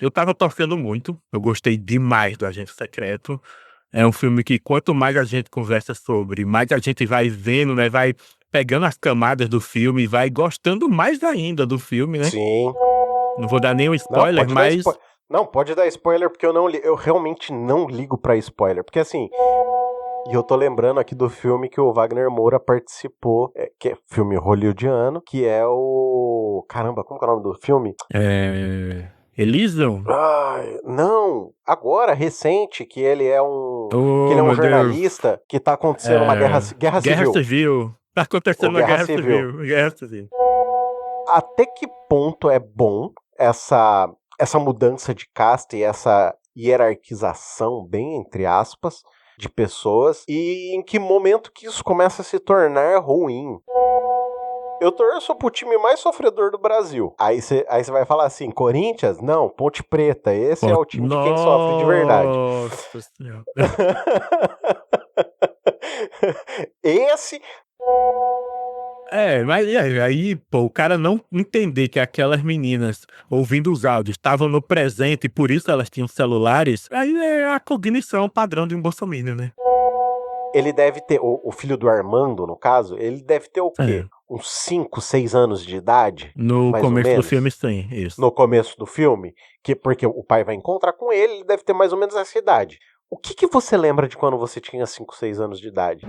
Eu tava torcendo muito, eu gostei demais do Agente Secreto. É um filme que quanto mais a gente conversa sobre, mais a gente vai vendo, né, vai pegando as camadas do filme, vai gostando mais ainda do filme, né. Sim. Não vou dar nenhum Não, spoiler, pode dar mas spoiler. Não, pode dar spoiler, porque eu realmente não ligo pra spoiler. Porque assim, e eu tô lembrando aqui do filme que o Wagner Moura participou, que é filme hollywoodiano, que é o... Caramba, como que é o nome do filme? Elysium? Ai, não, agora, recente, que ele é Oh, um meu Deus. jornalista que tá acontecendo uma guerra Guerra civil. Civil. Tá Ou acontecendo uma Guerra guerra Civil. civil, guerra civil. Até que ponto é bom essa mudança de casta e essa hierarquização, bem entre aspas, de pessoas, e em que momento que isso começa a se tornar ruim? Eu torço pro time mais sofredor do Brasil. Aí você vai falar assim, Corinthians? Não, Ponte Preta. Esse é o time de quem sofre de verdade. Nossa Senhora. Esse... Mas e aí, pô, o cara não entender que aquelas meninas, ouvindo os áudios, estavam no presente e por isso elas tinham celulares, aí é a cognição padrão de um bolsominion, né. Ele deve ter, o filho do Armando, no caso, ele deve ter o É, quê? Uns 5, 6 anos de idade, no mais ou começo do menos, filme sim, isso. no começo do filme, porque o pai vai encontrar com ele deve ter mais ou menos essa idade. O que você lembra de quando você tinha 5, 6 anos de idade?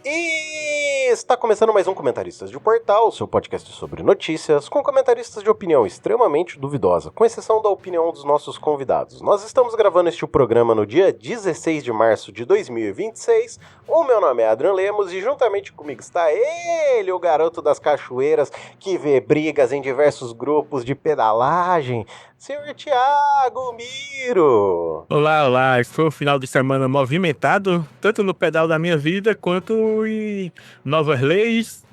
E está começando mais um Comentaristas de Portal, seu podcast sobre notícias, com comentaristas de opinião extremamente duvidosa, com exceção da opinião dos nossos convidados. Nós estamos gravando este programa no dia 16 de março de 2026. O meu nome é Adrian Lemos e juntamente comigo está ele, o garoto das cachoeiras, que vê brigas em diversos grupos de pedalagem, senhor Thiago Miro. Olá, foi um final de semana movimentado, tanto no pedal da minha vida, quanto em novas leis,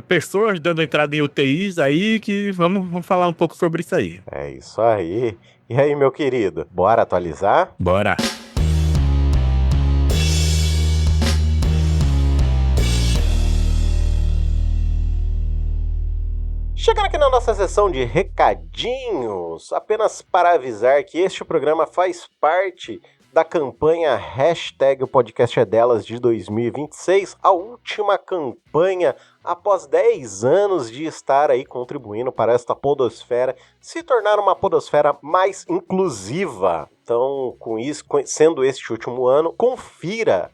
pessoas dando entrada em UTIs aí, que vamos falar um pouco sobre isso aí. É isso aí. E aí, meu querido, bora atualizar? Bora! Chegando aqui na nossa sessão de recadinhos, apenas para avisar que este programa faz parte da campanha Hashtag o Podcast é Delas de 2026, a última campanha após 10 anos de estar aí contribuindo para esta podosfera se tornar uma podosfera mais inclusiva. Então, com isso, sendo este último ano, confira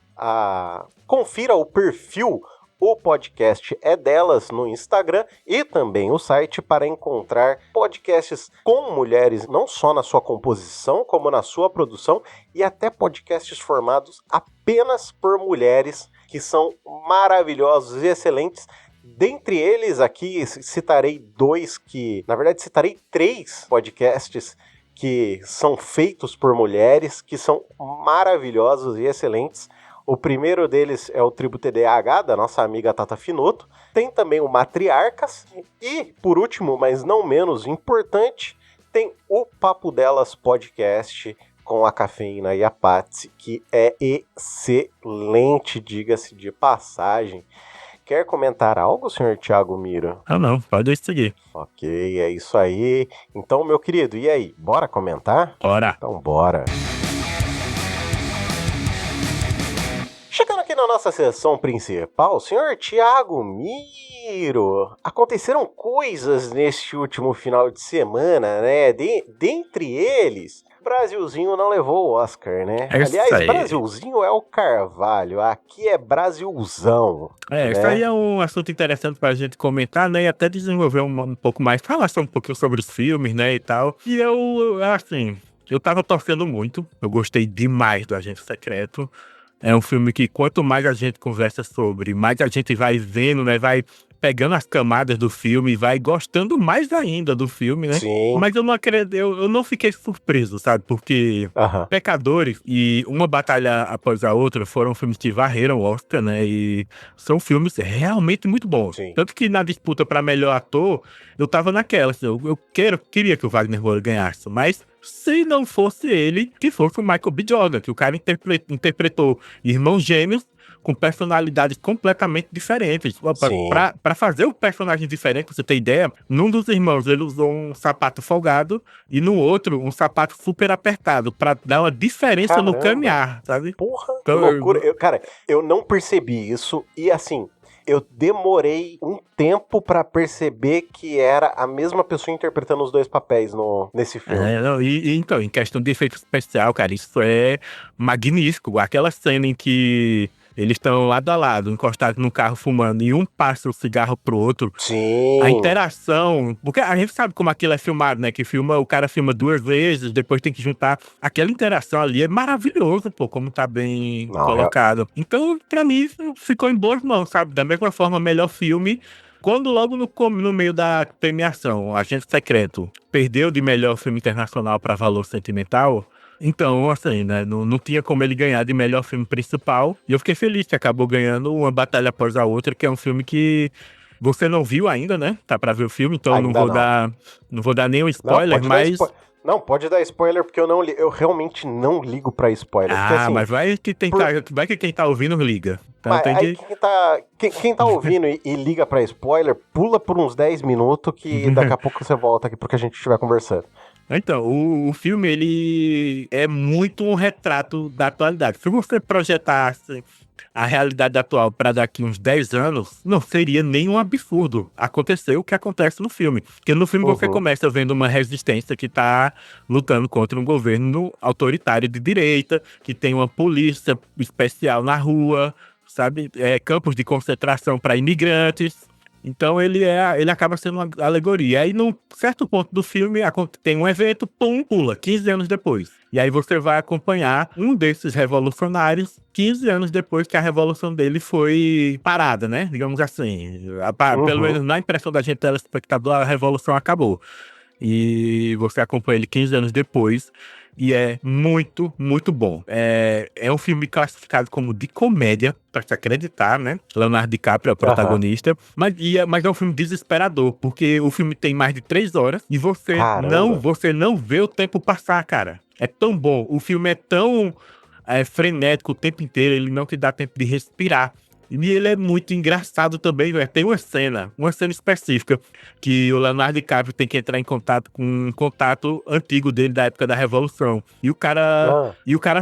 o perfil O Podcast é Delas no Instagram e também o site para encontrar podcasts com mulheres, não só na sua composição, como na sua produção, e até podcasts formados apenas por mulheres, que são maravilhosos e excelentes. Dentre eles aqui citarei citarei 3 podcasts que são feitos por mulheres, que são maravilhosos e excelentes. O primeiro deles é o Tribo TDAH, da nossa amiga Tata Finoto. Tem também o Matriarcas. E, por último, mas não menos importante, tem o Papo Delas Podcast com a Cafeína e a Patsy, que é excelente, diga-se de passagem. Quer comentar algo, senhor Thiago Miro? Não, pode seguir. Ok, é isso aí. Então, meu querido, e aí? Bora comentar? Bora! Então, bora! Chegando aqui na nossa sessão principal, senhor Thiago Miro, aconteceram coisas neste último final de semana, né? Dentre eles, Brasilzinho não levou o Oscar, né? É isso Aliás, aí. Brasilzinho é o Carvalho, aqui é Brasilzão. Isso aí é um assunto interessante pra gente comentar, né, e até desenvolver um pouco mais, falar só um pouquinho sobre os filmes, né, e tal. E eu tava torcendo muito, eu gostei demais do Agente Secreto. É um filme que quanto mais a gente conversa sobre, mais a gente vai vendo, né, vai pegando as camadas do filme, vai gostando mais ainda do filme, né. Sim. Mas eu não acredito, eu não fiquei surpreso, sabe, porque Pecadores e Uma Batalha Após a Outra foram filmes que varreram o Oscar, né, e são filmes realmente muito bons. Sim. Tanto que na disputa para melhor ator, eu tava naquela, assim, eu queria que o Wagner Moura ganhasse, mas se não fosse ele, que fosse o Michael B. Jordan, que o cara interpretou Irmãos Gêmeos com personalidades completamente diferentes. Sim. Pra fazer o personagem diferente, pra você ter ideia, num dos irmãos ele usou um sapato folgado e no outro um sapato super apertado, pra dar uma diferença no caminhar, sabe? Porra, Então, que loucura. Eu não percebi isso e assim, eu demorei um tempo pra perceber que era a mesma pessoa interpretando os dois papéis nesse filme. Então, em questão de efeito especial, cara, isso é magnífico. Aquela cena em que eles estão lado a lado, encostados no carro fumando, e um passa o cigarro pro outro. Sim. A interação, porque a gente sabe como aquilo é filmado, né? Que o cara filma 2 vezes, depois tem que juntar. Aquela interação ali é maravilhoso, pô, como tá bem colocado. Então, pra mim, ficou em boas mãos, sabe? Da mesma forma, melhor filme. Quando logo no meio da premiação, Agente Secreto perdeu de melhor filme internacional pra Valor Sentimental, então, assim, né, não tinha como ele ganhar de melhor filme principal. E eu fiquei feliz que acabou ganhando Uma Batalha Após a Outra, que é um filme que você não viu ainda, né? Tá pra ver o filme, então não vou dar nenhum spoiler, mas... Não, pode dar spoiler, porque eu realmente não ligo pra spoiler. Porque, assim, mas vai que quem tá ouvindo liga. Então, mas aí quem tá ouvindo e liga pra spoiler, pula por uns 10 minutos que daqui a pouco você volta aqui porque a gente estiver conversando. Então, o filme, ele é muito um retrato da atualidade. Se você projetasse a realidade atual para daqui uns 10 anos, não seria nenhum absurdo acontecer o que acontece no filme. Porque no filme você começa vendo uma resistência que tá lutando contra um governo autoritário de direita, que tem uma polícia especial na rua, sabe? Campos de concentração para imigrantes. Então ele acaba sendo uma alegoria. Aí, num certo ponto do filme, tem um evento, pula, 15 anos depois. E aí você vai acompanhar um desses revolucionários 15 anos depois que a revolução dele foi parada, né? Digamos assim. Pelo menos na impressão da gente, telespectador, a revolução acabou. E você acompanha ele 15 anos depois. E é muito, muito bom. É um filme classificado como de comédia, pra se acreditar, né? Leonardo DiCaprio é o protagonista. Mas é um filme desesperador, porque o filme tem mais de 3 horas e você não vê o tempo passar, cara. É tão bom. O filme é tão frenético o tempo inteiro, ele não te dá tempo de respirar. E ele é muito engraçado também, velho. Tem uma cena específica que o Leonardo DiCaprio tem que entrar em contato com um contato antigo dele da época da Revolução. E o cara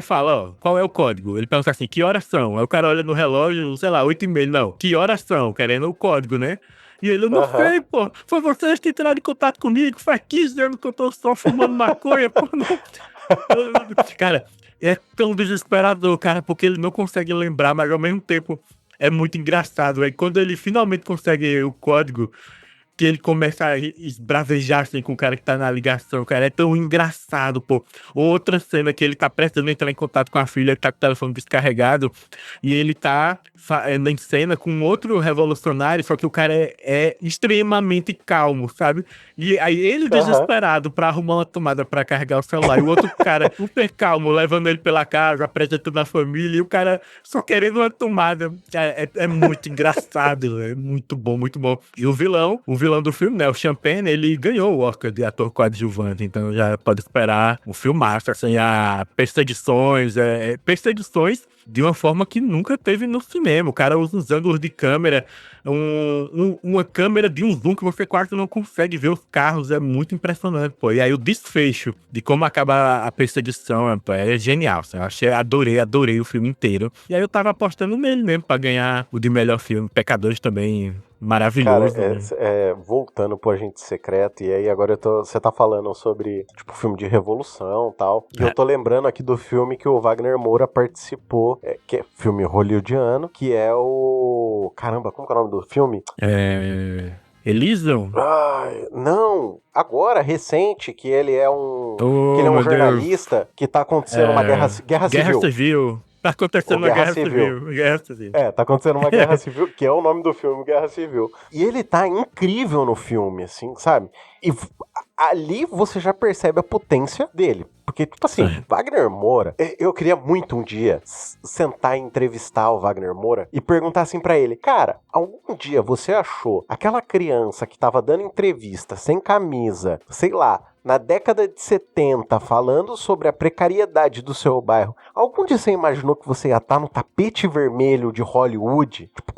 fala, ó, qual é o código? Ele pergunta assim, que horas são? Aí o cara olha no relógio, sei lá, 8h30, não. Que horas são? Querendo o código, né? E ele, eu não sei, pô. Foi vocês que entraram em contato comigo. Faz 15 anos que eu tô só fumando maconha, pô. Não... Cara, é tão desesperador, cara, porque ele não consegue lembrar, mas ao mesmo tempo... É muito engraçado. Aí quando ele finalmente consegue o código, que ele começa a esbravejar assim, com o cara que tá na ligação, cara, é tão engraçado, pô. Outra cena que ele tá prestes a entrar em contato com a filha, ele tá com o telefone descarregado, e ele tá em cena com outro revolucionário, só que o cara é extremamente calmo, sabe? E aí ele desesperado pra arrumar uma tomada pra carregar o celular, e o outro cara super calmo, levando ele pela casa, apresentando a família, e o cara só querendo uma tomada. É muito engraçado, é muito bom, muito bom. E o vilão do filme, né, o Champagne, ele ganhou o Oscar de ator coadjuvante, então já pode esperar um filmaço, assim, perseguições de uma forma que nunca teve no cinema. O cara usa uns ângulos de câmera, uma câmera de um zoom que você quase não consegue ver os carros, é muito impressionante, pô. E aí o desfecho de como acaba a perseguição é genial, assim, eu adorei o filme inteiro. E aí eu tava apostando nele mesmo pra ganhar o de melhor filme. Pecadores também, maravilhoso. Cara, voltando pro Agente Secreto, e aí agora você tá falando sobre, tipo, filme de revolução e tal, e eu tô lembrando aqui do filme que o Wagner Moura participou, que é filme hollywoodiano, que é o... Caramba, como que é o nome do filme? Elysium? Não, agora, recente, que ele é um jornalista que tá acontecendo uma guerra civil. Tá acontecendo uma guerra civil. Tá acontecendo uma guerra civil, que é o nome do filme, Guerra Civil. E ele tá incrível no filme, assim, sabe? E ali você já percebe a potência dele. Porque, tipo assim, Wagner Moura, eu queria muito um dia sentar e entrevistar o Wagner Moura e perguntar assim pra ele, cara, algum dia você achou aquela criança que tava dando entrevista sem camisa, sei lá, na década de 70, falando sobre a precariedade do seu bairro, algum dia você imaginou que você ia estar no tapete vermelho de Hollywood? Tipo,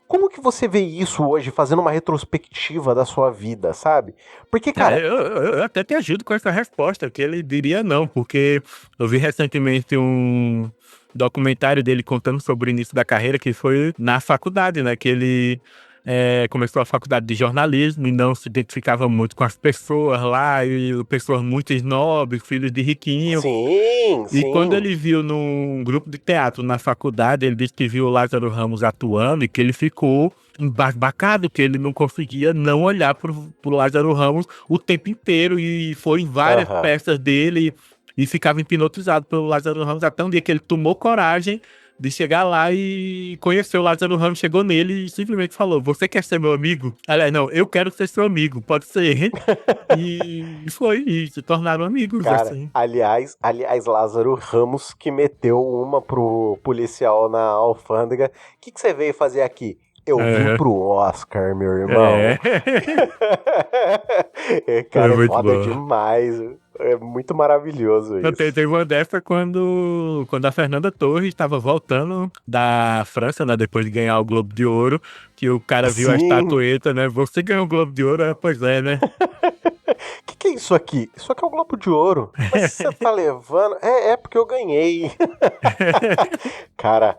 como que você vê isso hoje, fazendo uma retrospectiva da sua vida, sabe? Porque, cara... Eu até te ajudo com essa resposta, que ele diria não, porque eu vi recentemente um documentário dele contando sobre o início da carreira, que foi na faculdade, né? Que ele começou a faculdade de jornalismo e não se identificava muito com as pessoas lá, e pessoas muito snobs, filhos de riquinho. Sim, E sim. quando ele viu num grupo de teatro na faculdade, ele disse que viu o Lázaro Ramos atuando e que ele ficou embasbacado, que ele não conseguia não olhar pro Lázaro Ramos o tempo inteiro, e foi em várias peças dele e ficava hipnotizado pelo Lázaro Ramos, até um dia que ele tomou coragem de chegar lá e conhecer o Lázaro Ramos, chegou nele e simplesmente falou: "Você quer ser meu amigo?" Aliás, não, "Eu quero ser seu amigo, pode ser." E se tornaram amigos, cara, assim. Aliás, Lázaro Ramos que meteu uma pro policial na alfândega. O que você veio fazer aqui? Eu vim pro Oscar, meu irmão. Cara, é foda demais. É muito maravilhoso isso. Teve uma dessa quando a Fernanda Torres estava voltando da França, né, depois de ganhar o Globo de Ouro, que o cara viu a estatueta, né? "Você ganhou o Globo de Ouro?" Pois é, né? Que é isso aqui? Isso aqui é o Globo de Ouro. Mas você tá levando... É porque eu ganhei. Cara,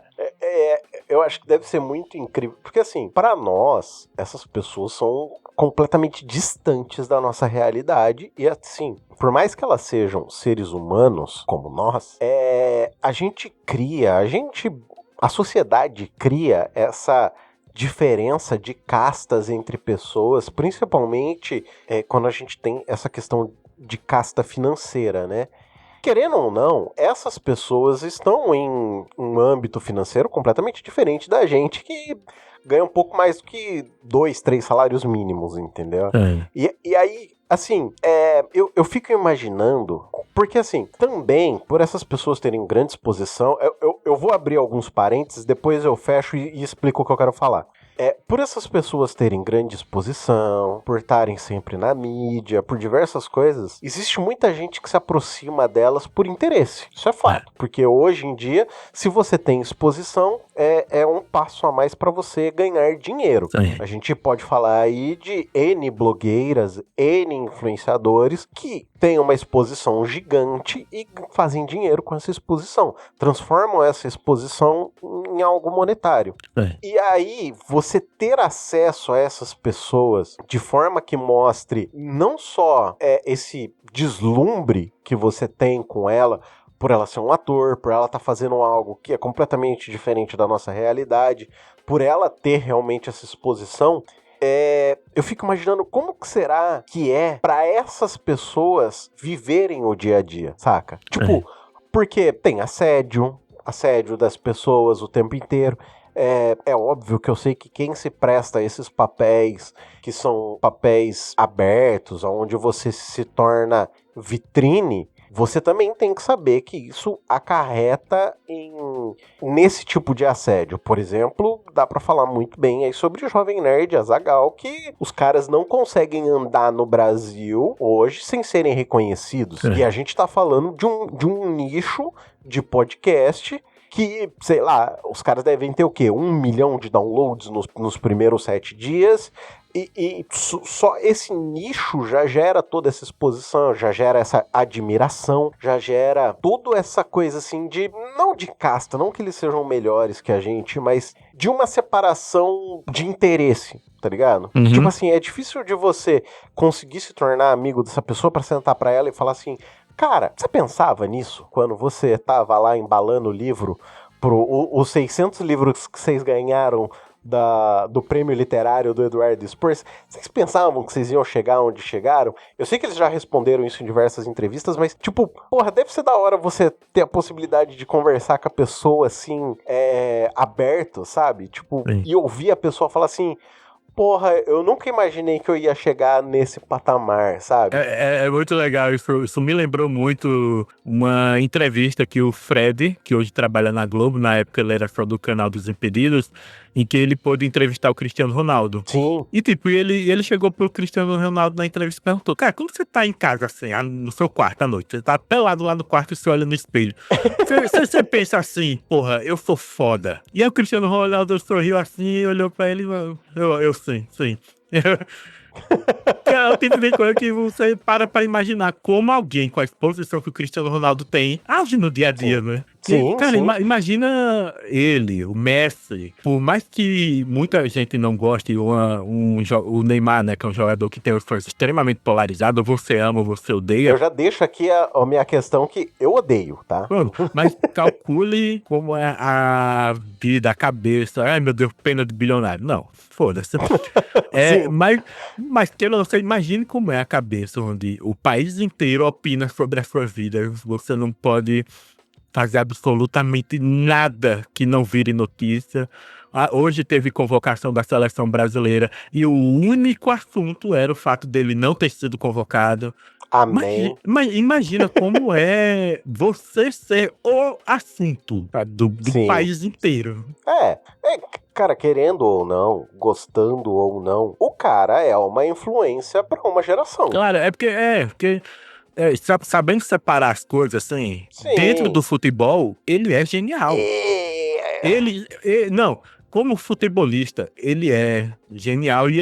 eu acho que deve ser muito incrível. Porque assim, pra nós, essas pessoas são completamente distantes da nossa realidade. E assim, por mais que elas sejam seres humanos, como nós, a sociedade cria essa diferença de castas entre pessoas, principalmente quando a gente tem essa questão de casta financeira, né? Querendo ou não, essas pessoas estão em um âmbito financeiro completamente diferente da gente, que ganha um pouco mais do que 2, 3 salários mínimos, entendeu? E aí, assim, eu fico imaginando, porque assim, também, por essas pessoas terem grande exposição, eu vou abrir alguns parênteses, depois eu fecho e explico o que eu quero falar. Por essas pessoas terem grande exposição, por estarem sempre na mídia, por diversas coisas, existe muita gente que se aproxima delas por interesse. Isso é fato. Porque hoje em dia, se você tem exposição, é um passo a mais para você ganhar dinheiro. Sim. A gente pode falar aí de N blogueiras, N influenciadores que têm uma exposição gigante e fazem dinheiro com essa exposição. Transformam essa exposição em algo monetário. E aí, você ter acesso a essas pessoas de forma que mostre não só esse deslumbre que você tem com ela, por ela ser um ator, por ela estar fazendo algo que é completamente diferente da nossa realidade, por ela ter realmente essa exposição, eu fico imaginando como que será que é para essas pessoas viverem o dia a dia, saca? Tipo, porque tem assédio das pessoas o tempo inteiro. É óbvio que eu sei que quem se presta a esses papéis, que são papéis abertos, onde você se torna vitrine, você também tem que saber que isso acarreta nesse tipo de assédio. Por exemplo, dá pra falar muito bem aí sobre o Jovem Nerd Azaghal, que os caras não conseguem andar no Brasil hoje sem serem reconhecidos. E a gente tá falando de um nicho de podcast que, sei lá, os caras devem ter o quê? 1 milhão de downloads nos primeiros 7 dias. E só esse nicho já gera toda essa exposição, já gera essa admiração, já gera toda essa coisa assim não de casta, não que eles sejam melhores que a gente, mas de uma separação de interesse, tá ligado? Uhum. Tipo assim, é difícil de você conseguir se tornar amigo dessa pessoa pra sentar pra ela e falar assim: cara, você pensava nisso quando você tava lá embalando o livro os 600 livros que vocês ganharam do prêmio literário do Eduardo Spurs? Vocês pensavam que vocês iam chegar onde chegaram? Eu sei que eles já responderam isso em diversas entrevistas, mas tipo, porra, deve ser da hora você ter a possibilidade de conversar com a pessoa assim, aberto, sabe? Tipo, e ouvir a pessoa falar assim: porra, eu nunca imaginei que eu ia chegar nesse patamar, sabe? É muito legal, isso me lembrou muito uma entrevista que o Fred, que hoje trabalha na Globo, na época ele era só do canal dos Impedidos, em que ele pôde entrevistar o Cristiano Ronaldo. Sim. E tipo, ele chegou pro Cristiano Ronaldo na entrevista e perguntou, cara, quando você tá em casa assim, no seu quarto à noite, você tá pelado lá no quarto e você olha no espelho, você pensa assim, porra, eu sou foda. E aí o Cristiano Ronaldo sorriu assim e olhou pra ele e eu sim. É o tipo de coisa que você pra imaginar como alguém com a exposição que o Cristiano Ronaldo tem age no dia a dia, né? Sim, Cara, sim. Imagina ele, o Messi, por mais que muita gente não goste, o Neymar, né, que é um jogador que tem os fãs extremamente polarizados, você ama, você odeia. Eu já deixo aqui a minha questão que eu odeio, tá? Mano, mas calcule como é a vida, a cabeça. Ai, meu Deus, pena de bilionário. Não, foda-se. Mas que você imagine como é a cabeça onde o país inteiro opina sobre a sua vida. Você não pode fazer absolutamente nada que não vire notícia. Hoje teve convocação da seleção brasileira e o único assunto era o fato dele não ter sido convocado. Amém. Mas imagina como é você ser o assunto do país inteiro. Cara, querendo ou não, gostando ou não, o cara é uma influência pra uma geração. Claro, porque sabendo separar as coisas, assim, Sim. dentro do futebol, ele é genial. Não, como futebolista, ele é genial e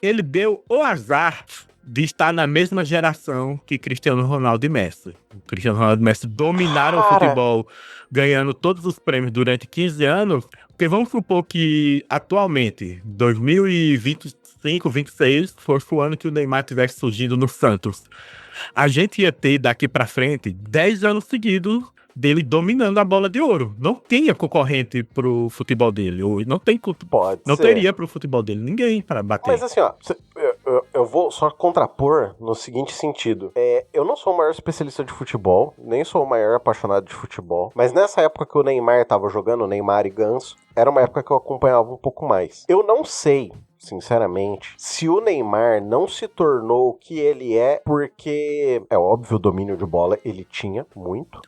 ele deu o azar de estar na mesma geração que Cristiano Ronaldo e Messi. Cristiano Ronaldo e Messi dominaram o futebol, ganhando todos os prêmios durante 15 anos, porque vamos supor que atualmente, 2025, 26, fosse o ano que o Neymar tivesse surgido no Santos. A gente ia ter daqui pra frente 10 anos seguidos dele dominando a bola de ouro. Não tinha concorrente pro futebol dele. Não teria pro futebol dele ninguém para bater. Mas assim, ó, eu vou só contrapor no seguinte sentido. Eu não sou o maior especialista de futebol, nem sou o maior apaixonado de futebol, mas nessa época que o Neymar tava jogando, o Neymar e Ganso, era uma época que eu acompanhava um pouco mais. Eu não sei, sinceramente, se o Neymar não se tornou o que ele é, porque, é óbvio, o domínio de bola ele tinha muito,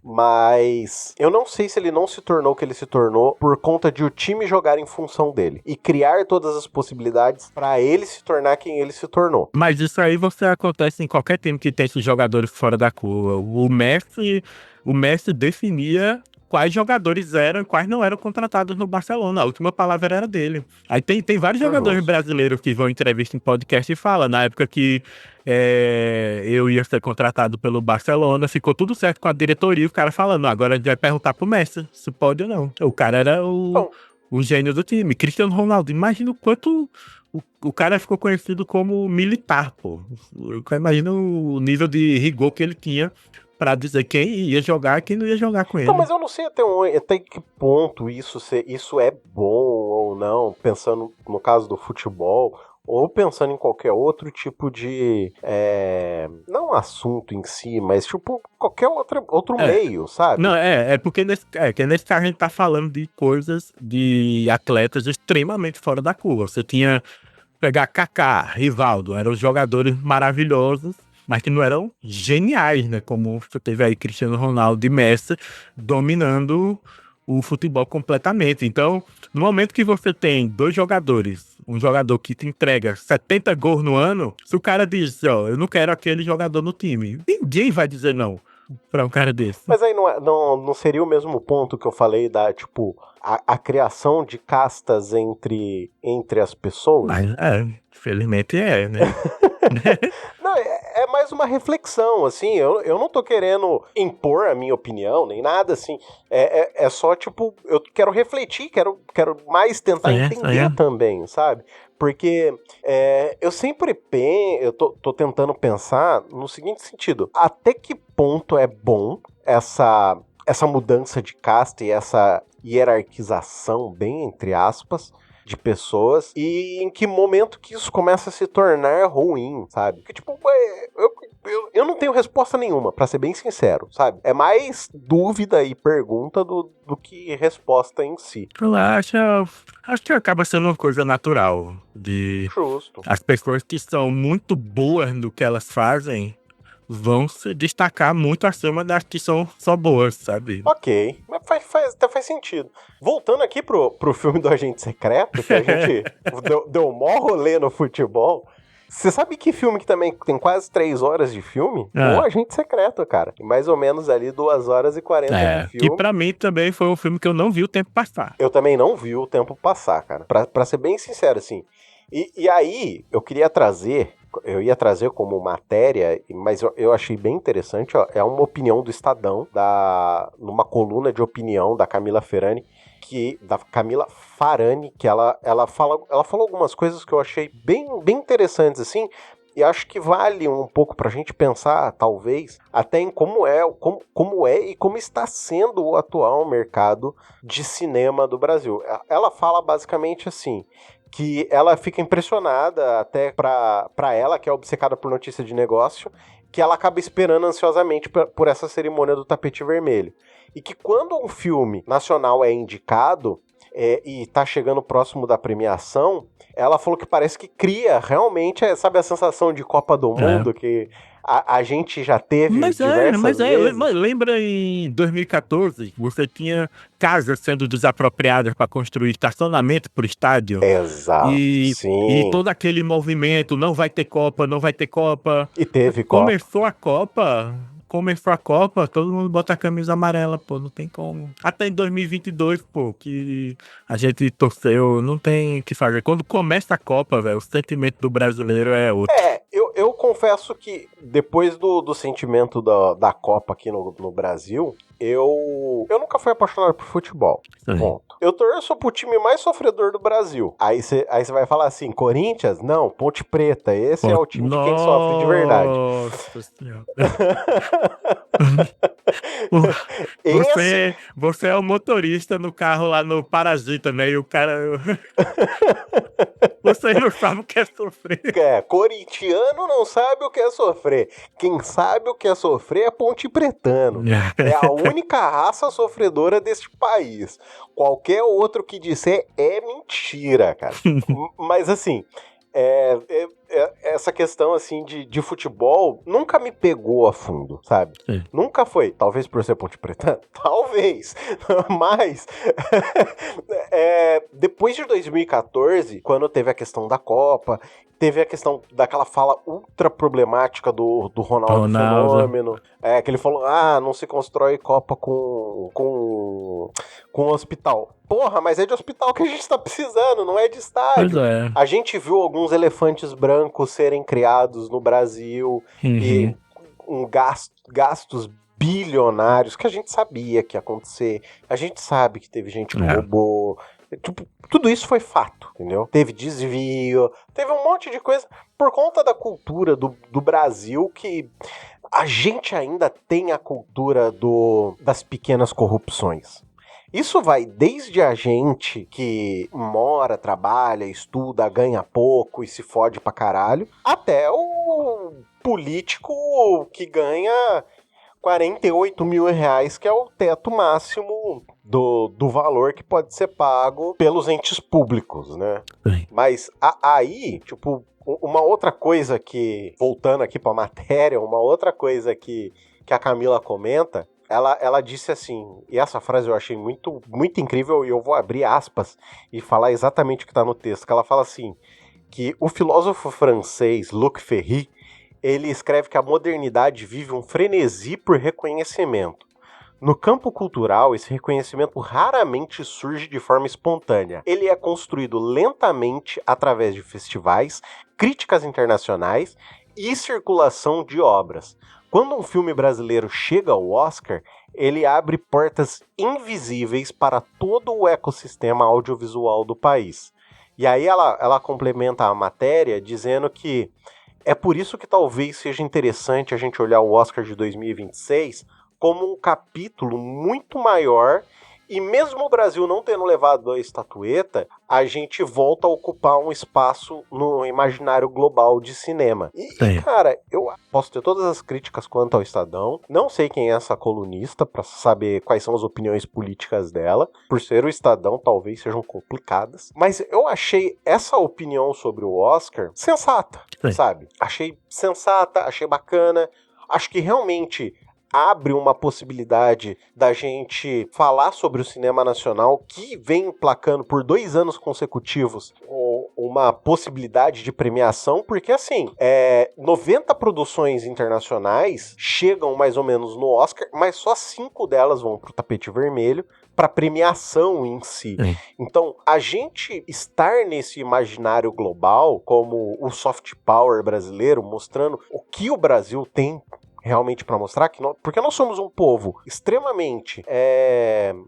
mas eu não sei se ele não se tornou o que ele se tornou por conta de o time jogar em função dele e criar todas as possibilidades pra ele se tornar quem ele se tornou. Mas isso aí acontece em qualquer time que tem esses jogadores fora da curva. O Messi definia quais jogadores eram e quais não eram contratados no Barcelona. A última palavra era dele. Aí tem vários jogadores brasileiros que vão em entrevista em podcast e falam, na época que eu ia ser contratado pelo Barcelona, ficou tudo certo com a diretoria, o cara falando, agora a gente vai perguntar pro Messi se pode ou não. O cara era o gênio do time. Cristiano Ronaldo, imagina o quanto o cara ficou conhecido como militar, pô. Imagina o nível de rigor que ele tinha pra dizer quem ia jogar e quem não ia jogar com ele. Não, mas eu não sei até que ponto isso é bom ou não, pensando no caso do futebol, ou pensando em qualquer outro tipo de... não assunto em si, mas tipo qualquer outro meio, sabe? Não, porque nesse caso a gente tá falando de coisas, de atletas extremamente fora da curva. Você tinha pegar Kaká, Rivaldo, eram jogadores maravilhosos, mas que não eram geniais, né? Como você teve aí Cristiano Ronaldo e Messi dominando o futebol completamente. Então, no momento que você tem dois jogadores, um jogador que te entrega 70 gols no ano, se o cara diz, eu não quero aquele jogador no time, ninguém vai dizer não pra um cara desse. Mas aí não seria o mesmo ponto que eu falei da, tipo, a criação de castas entre as pessoas? Mas, infelizmente né? Não, é mais uma reflexão, assim, eu não tô querendo impor a minha opinião, nem nada, assim, é só, tipo, eu quero refletir, quero mais tentar entender também, sabe? Porque eu sempre eu tô tentando pensar no seguinte sentido, até que ponto é bom essa mudança de casta e essa hierarquização, bem entre aspas, de pessoas, e em que momento que isso começa a se tornar ruim, sabe? Porque, tipo, eu não tenho resposta nenhuma, pra ser bem sincero, sabe? É mais dúvida e pergunta do que resposta em si. Eu acho que acaba sendo uma coisa natural de Justo. as pessoas que são muito boas no que elas fazem vão se destacar muito acima das que são só boas, sabe? Ok, mas até faz sentido. Voltando aqui pro filme do Agente Secreto, que a gente deu um maior rolê no futebol. Você sabe que filme que também tem quase 3 horas de filme? O Agente Secreto, cara. Mais ou menos ali 2 horas e 40 de filme. Que pra mim também foi um filme que eu não vi o tempo passar. Eu também não vi o tempo passar, cara. Pra ser bem sincero, assim. E aí, eu ia trazer como matéria, mas eu achei bem interessante, ó, é uma opinião do Estadão, numa coluna de opinião da Camila Farani, que ela falou algumas coisas que eu achei bem interessantes, assim, e acho que vale um pouco pra gente pensar, talvez, até em como é e como está sendo o atual mercado de cinema do Brasil. Ela fala basicamente assim, que ela fica impressionada, até pra ela, que é obcecada por notícia de negócio, que ela acaba esperando ansiosamente por essa cerimônia do tapete vermelho. E que quando um filme nacional é indicado e tá chegando próximo da premiação, ela falou que parece que cria realmente, sabe, a sensação de Copa do Mundo que a gente já teve diversas vezes. Lembra em 2014, você tinha casas sendo desapropriadas para construir estacionamento pro estádio? Exato, sim. E todo aquele movimento, não vai ter Copa, não vai ter Copa. E teve Copa. Começou a Copa, todo mundo bota a camisa amarela, pô, não tem como. Até em 2022, pô, que a gente torceu, não tem o que fazer. Quando começa a Copa, velho, o sentimento do brasileiro é outro. Eu confesso que depois do sentimento da Copa aqui no Brasil, eu nunca fui apaixonado por futebol. Ponto. Eu torço pro time mais sofredor do Brasil. Aí você vai falar assim, Corinthians? Não, Ponte Preta. Esse é o time de quem sofre de verdade. Nossa Senhora. Você é o motorista no carro lá no Parasita, né? E o cara... Você não sabe o que é sofrer. Corintiano não sabe o que é sofrer. Quem sabe o que é sofrer é Ponte Pretano. É a única raça sofredora deste país. Qualquer outro que disser é mentira, cara. Mas assim, essa questão assim de futebol nunca me pegou a fundo, sabe? Sim. Nunca foi. Talvez por ser Ponte Preta? Talvez. Mas depois de 2014, quando teve a questão da Copa, teve a questão daquela fala ultra problemática do Ronaldo Fenômeno. Que ele falou, não se constrói Copa com hospital. Porra, mas é de hospital que a gente tá precisando, não é de estádio. Pois é. A gente viu alguns elefantes brancos serem criados no Brasil e gastos bilionários que a gente sabia que ia acontecer. A gente sabe que teve gente que roubou. Tipo, tudo isso foi fato, entendeu? Teve desvio, teve um monte de coisa por conta da cultura do Brasil, que a gente ainda tem a cultura das pequenas corrupções. Isso vai desde a gente que mora, trabalha, estuda, ganha pouco e se fode pra caralho, até o político que ganha 48 mil reais, que é o teto máximo do valor que pode ser pago pelos entes públicos, né? Sim. Mas aí, tipo, uma outra coisa que, voltando aqui pra matéria, uma outra coisa que a Camila comenta, ela disse assim, e essa frase eu achei muito, muito incrível, e eu vou abrir aspas e falar exatamente o que tá no texto, que ela fala assim, que o filósofo francês Luc Ferry, ele escreve que a modernidade vive um frenesi por reconhecimento. No campo cultural, esse reconhecimento raramente surge de forma espontânea. Ele é construído lentamente através de festivais, críticas internacionais e circulação de obras. Quando um filme brasileiro chega ao Oscar, ele abre portas invisíveis para todo o ecossistema audiovisual do país. E aí ela complementa a matéria dizendo que é por isso que talvez seja interessante a gente olhar o Oscar de 2026 como um capítulo muito maior E mesmo o Brasil não tendo levado a estatueta, a gente volta a ocupar um espaço no imaginário global de cinema. E cara, eu posso ter todas as críticas quanto ao Estadão. Não sei quem é essa colunista para saber quais são as opiniões políticas dela. Por ser o Estadão, talvez sejam complicadas. Mas eu achei essa opinião sobre o Oscar sensata, sabe? Achei sensata, achei bacana. Acho que realmente abre uma possibilidade da gente falar sobre o cinema nacional, que vem emplacando por 2 anos consecutivos uma possibilidade de premiação, porque assim, 90 produções internacionais chegam mais ou menos no Oscar, mas só 5 delas vão pro tapete vermelho, para premiação em si. Então, a gente estar nesse imaginário global, como o soft power brasileiro, mostrando o que o Brasil tem realmente para mostrar, porque nós somos um povo extremamente,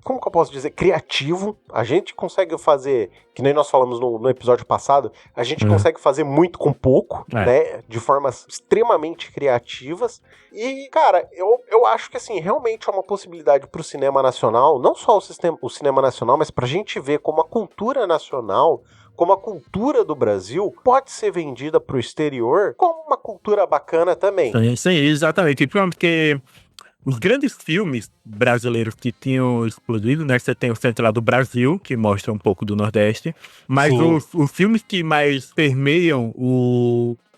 como que eu posso dizer, criativo. A gente consegue fazer, que nem nós falamos no episódio passado, a gente consegue fazer muito com pouco, né, de formas extremamente criativas. E, cara, eu acho que, assim, realmente é uma possibilidade pro cinema nacional, não só o cinema nacional, mas pra gente ver como a cultura nacional, como a cultura do Brasil pode ser vendida pro exterior como uma cultura bacana também. Sim, exatamente. Porque os grandes filmes brasileiros que tinham explodido, né? Você tem o Central do Brasil, que mostra um pouco do Nordeste, mas os filmes que mais permeiam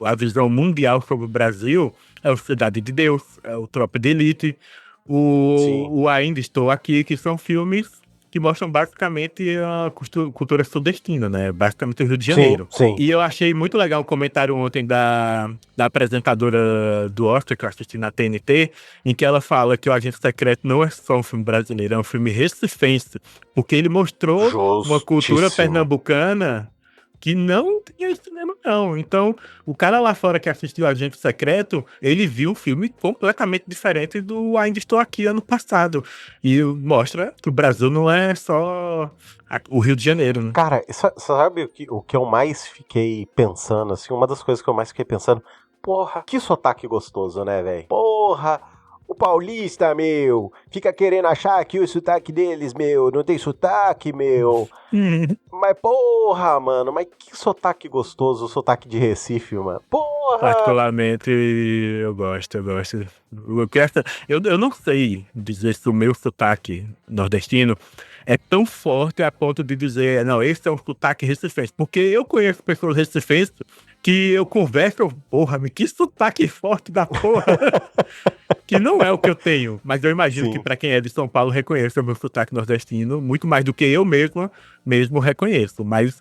a visão mundial sobre o Brasil é o Cidade de Deus, é o Tropa de Elite, o Ainda Estou Aqui, que são filmes que mostram basicamente a cultura sudestina, né? Basicamente o Rio de Janeiro. Sim. E eu achei muito legal o comentário ontem da apresentadora do Oscar, que eu assisti na TNT, em que ela fala que o Agente Secreto não é só um filme brasileiro, é um filme recifense, porque ele mostrou uma cultura pernambucana que não tinha cinema, não. Então, o cara lá fora que assistiu Agente Secreto, ele viu um filme completamente diferente do Ainda Estou Aqui ano passado. E mostra que o Brasil não é só o Rio de Janeiro, né? Cara, sabe o que eu mais fiquei pensando, assim, uma das coisas que eu mais fiquei pensando, porra, que sotaque gostoso, né, velho? Porra! O paulista, meu, fica querendo achar que o sotaque deles, meu, não tem sotaque, meu. Mas porra, mano, mas que sotaque gostoso, o sotaque de Recife, mano. Porra! Particularmente, eu gosto. Eu não sei dizer se o meu sotaque nordestino é tão forte a ponto de dizer, não, esse é um sotaque recifense. Porque eu conheço pessoas recifenses que eu converso, porra, que sotaque forte da porra. Que não é o que eu tenho, mas eu imagino que pra quem é de São Paulo reconheça o meu sotaque nordestino, muito mais do que eu mesmo reconheço. Mas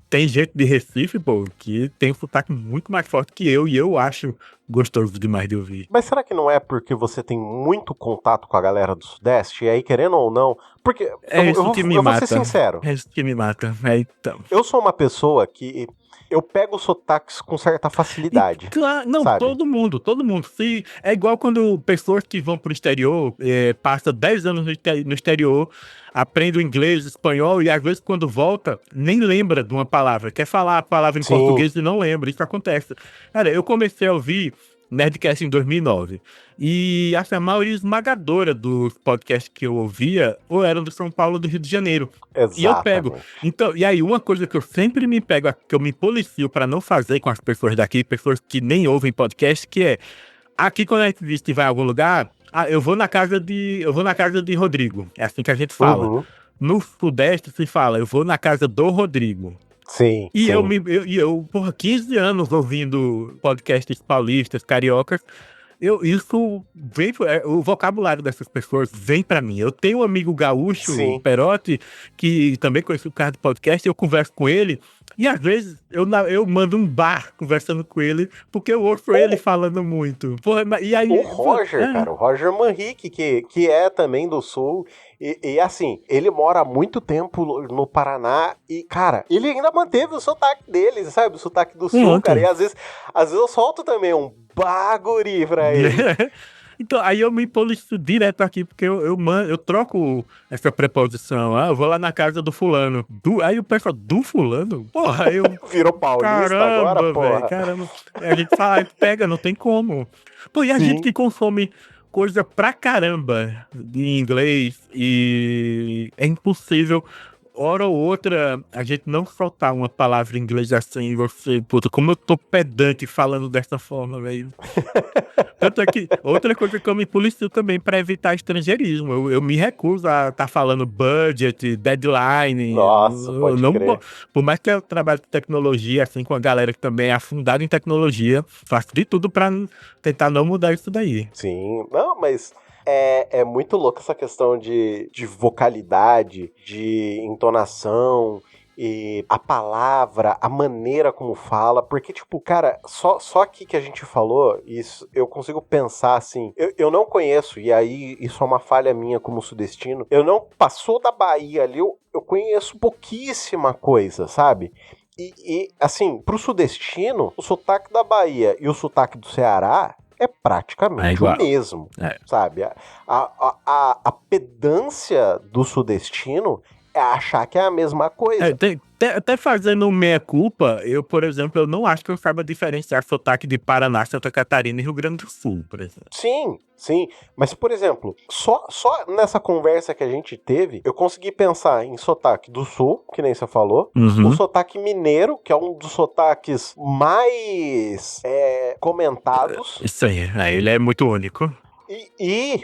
tem gente de Recife, pô, que tem um sotaque muito mais forte que eu, e eu acho gostoso demais de ouvir. Mas será que não é porque você tem muito contato com a galera do Sudeste, e aí, querendo ou não, porque eu vou ser sincero. É isso que me mata, então. Eu sou uma pessoa que eu pego sotaques com certa facilidade. Claro, não, sabe? todo mundo. Se, é igual quando pessoas que vão pro exterior, passam 10 anos no exterior, aprendem inglês, espanhol, e às vezes quando volta, nem lembra de uma palavra. Quer falar a palavra em português e não lembra. Isso acontece. Cara, eu comecei a ouvir Nerdcast em 2009. E a maioria esmagadora dos podcasts que eu ouvia ou eram de São Paulo ou do Rio de Janeiro. Exatamente. E eu pego. Então, e aí, uma coisa que eu sempre me pego, que eu me policio para não fazer com as pessoas daqui, pessoas que nem ouvem podcast, que é, aqui quando a gente diz que vai a algum lugar, eu vou na casa de Rodrigo. É assim que a gente fala. No Sudeste se fala, eu vou na casa do Rodrigo. Sim. E eu, porra, 15 anos ouvindo podcasts paulistas, cariocas, isso vem, o vocabulário dessas pessoas vem pra mim. Eu tenho um amigo gaúcho, o Perotti, que também conhece o cara do podcast, eu converso com ele, e às vezes eu mando um bar conversando com ele, porque eu ouço ele falando muito. Porra, e aí, o Roger, cara, o Roger Manrique, que é também do Sul, e assim, ele mora há muito tempo no Paraná, e, cara, ele ainda manteve o sotaque dele, sabe? O sotaque do Sul, cara, e às vezes eu solto também um baguri pra ele. Então, aí eu me policio direto aqui, porque eu troco essa preposição. Eu vou lá na casa do fulano. Aí o pessoal, do fulano? Porra, eu... Virou paulista agora, porra. Caramba. A gente fala, pega, não tem como. Pô, e a gente que consome coisa pra caramba em inglês e é impossível, hora ou outra, a gente não soltar uma palavra em inglês assim, e você, puta, como eu tô pedante falando dessa forma, velho. Tanto é que outra coisa que eu me policio também pra evitar estrangeirismo. Eu me recuso a estar falando budget, deadline. Nossa, Eu pode não, crer. por mais que eu trabalhe com tecnologia, assim, com a galera que também é afundada em tecnologia, faço de tudo pra tentar não mudar isso daí. Sim, não, mas é muito louco essa questão de vocalidade, de entonação e a palavra, a maneira como fala, porque, tipo, cara, só aqui que a gente falou, isso eu consigo pensar assim, eu não conheço, e aí isso é uma falha minha como sudestino, eu não passou da Bahia ali, eu conheço pouquíssima coisa, sabe? Assim, pro sudestino, o sotaque da Bahia e o sotaque do Ceará é É praticamente o igual. mesmo, É. sabe? A pedância do sudestino é achar que é a mesma coisa. Até fazendo meia-culpa, eu, por exemplo, eu não acho que eu saiba diferenciar sotaque de Paraná, Santa Catarina e Rio Grande do Sul, por exemplo. Sim, mas, por exemplo, só nessa conversa que a gente teve, eu consegui pensar em sotaque do Sul, que nem você falou, o sotaque mineiro, que é um dos sotaques mais comentados, Isso aí, ele é muito único. e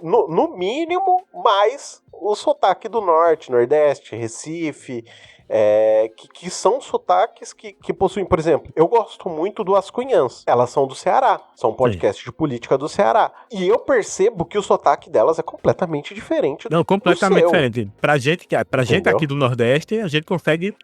no mínimo, mais o sotaque do Norte, Nordeste, Recife, que são sotaques que possuem, por exemplo, eu gosto muito do As Cunhãs, elas são do Ceará, são um podcast de política do Ceará, e eu percebo que o sotaque delas é completamente diferente Não, do completamente seu. diferente. Pra gente Entendeu? aqui do Nordeste, a gente consegue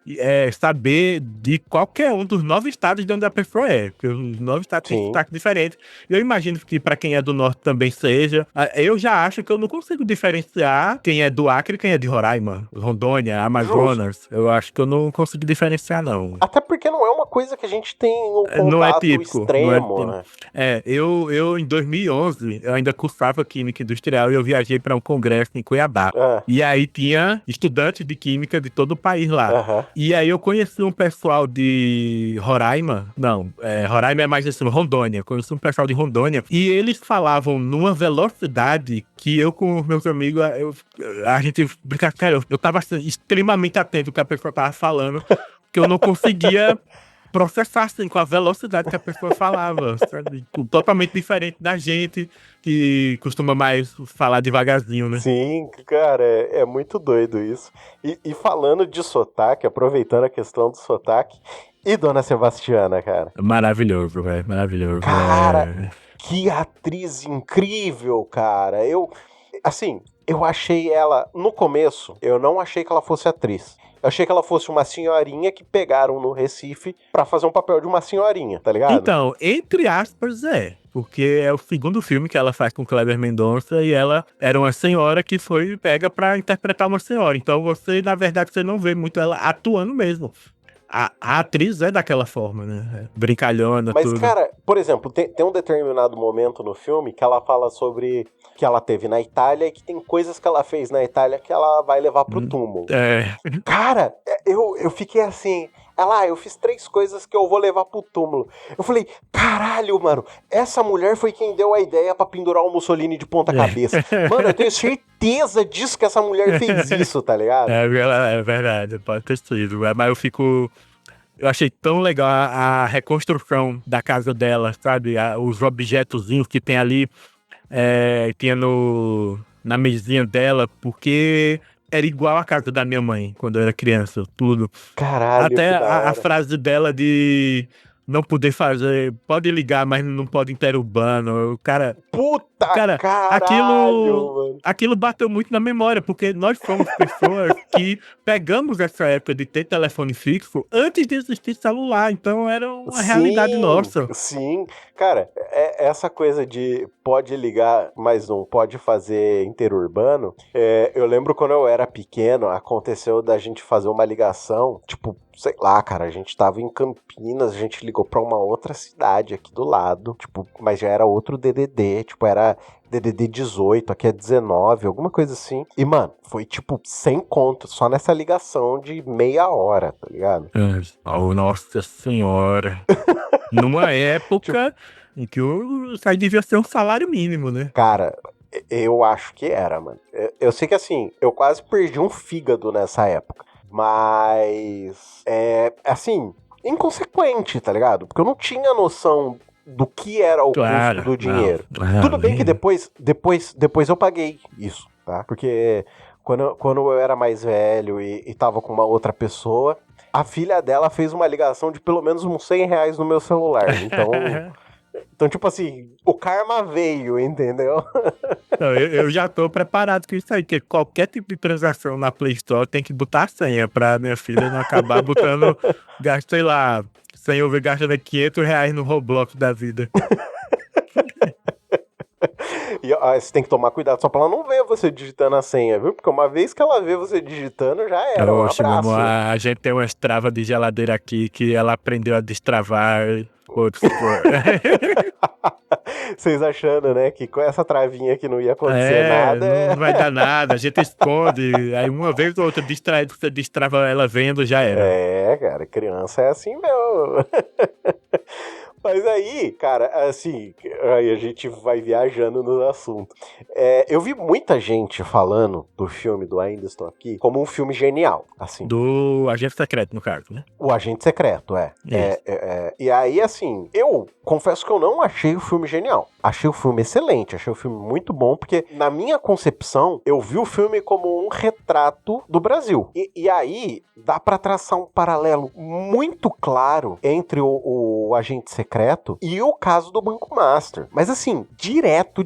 saber de qualquer um dos 9 estados de onde a pessoa é, porque os 9 estados têm Sim. sotaque diferente. Eu imagino que pra quem é do Norte também seja. Eu já acho que eu não consigo diferenciar quem é do Acre e quem é de Roraima, Rondônia, Amazonas. Eu acho que eu não consigo diferenciar, não. Até porque não é uma coisa que a gente tem um Não é contato típico. extremo, né? Eu em 2011, eu ainda cursava Química Industrial e eu viajei para um congresso em Cuiabá. E aí tinha estudantes de Química de todo o país lá. E aí eu conheci um pessoal de Roraima, Roraima é mais assim, Rondônia. Conheci um pessoal de Rondônia e eles falavam numa velocidade que eu com os meus amigos, a gente brincava, cara, eu tava assim, extremamente atento ao que a pessoa tava falando, que eu não conseguia processar assim, com a velocidade que a pessoa falava, sabe? Totalmente diferente da gente que costuma mais falar devagarzinho, né? Sim, cara, é muito doido isso. E falando de sotaque, aproveitando a questão do sotaque, e Dona Sebastiana, cara? Maravilhoso, velho, maravilhoso. Cara, que atriz incrível, cara. Eu achei ela, no começo, eu não achei que ela fosse atriz. Eu achei que ela fosse uma senhorinha que pegaram no Recife pra fazer um papel de uma senhorinha, tá ligado? Então, entre aspas, porque é o segundo filme que ela faz com Kleber Mendonça e ela era uma senhora que foi pega pra interpretar uma senhora. Então você, na verdade, você não vê muito ela atuando mesmo. A atriz é daquela forma, né? Brincalhona, Mas, tudo. cara, por exemplo, tem um determinado momento no filme que ela fala sobre que ela teve na Itália e que tem coisas que ela fez na Itália que ela vai levar pro túmulo. Cara, eu fiquei assim... eu fiz 3 coisas que eu vou levar pro túmulo. Eu falei, caralho, mano, essa mulher foi quem deu a ideia pra pendurar o Mussolini de ponta cabeça. Mano, eu tenho certeza disso que essa mulher fez isso, tá ligado? É verdade, pode ter sido. Mas eu achei tão legal a reconstrução da casa dela, sabe? Os objetozinhos que tem ali, tinha na mesinha dela, porque era igual a casa da minha mãe, quando eu era criança, tudo. Caralho, até que da hora. a frase dela de não poder fazer, pode ligar, mas não pode interurbano. Cara, caralho, aquilo bateu muito na memória, porque nós somos pessoas que pegamos essa época de ter telefone fixo antes de existir celular, então era uma realidade nossa. Sim, cara, essa coisa de pode ligar, mas não pode fazer interurbano, eu lembro quando eu era pequeno, aconteceu da gente fazer uma ligação, tipo, sei lá, cara, a gente tava em Campinas, a gente ligou pra uma outra cidade aqui do lado, tipo, mas já era outro DDD, tipo, era DDD 18, aqui é 19, alguma coisa assim. E, mano, foi tipo 100 conto só nessa ligação de meia hora, tá ligado? Oh, nossa senhora. Numa época Em que isso aí devia ser um salário mínimo, né? Cara, eu acho que era, mano. Eu sei que assim, eu quase perdi um fígado nessa época. Mas assim, inconsequente, tá ligado? Porque eu não tinha noção do que era o custo do dinheiro. Tudo bem que depois eu paguei isso, tá? Porque quando eu era mais velho e tava com uma outra pessoa, a filha dela fez uma ligação de pelo menos uns R$100 no meu celular. Então, tipo assim, o karma veio, entendeu? Não, eu já tô preparado com isso aí, porque qualquer tipo de transação na Play Store tem que botar a senha pra minha filha não acabar botando, sei lá, sem eu ver, gastando R$500 no Roblox da vida. E você tem que tomar cuidado só pra ela não ver você digitando a senha, viu? Porque uma vez que ela vê você digitando, já era. Oxe, Um meu abraço. amor, a gente tem umas travas de geladeira aqui que ela aprendeu a destravar. Vocês achando, né, que com essa travinha que não ia acontecer nada. Não vai dar nada, a gente esconde. Aí uma vez ou outra distraído, você destrava ela vendo, já era. Cara, criança é assim mesmo. Mas aí, cara, assim, aí a gente vai viajando no assunto. Eu vi muita gente falando do filme do Ainda Estou Aqui como um filme genial, assim. Do Agente Secreto, no caso, né? O Agente Secreto, E aí, assim, eu confesso que eu não achei o filme genial. Achei o filme excelente, achei o filme muito bom, porque na minha concepção, eu vi o filme como um retrato do Brasil. E aí, dá pra traçar um paralelo muito claro entre o Agente Secreto e o caso do Banco Master. Mas assim, direto,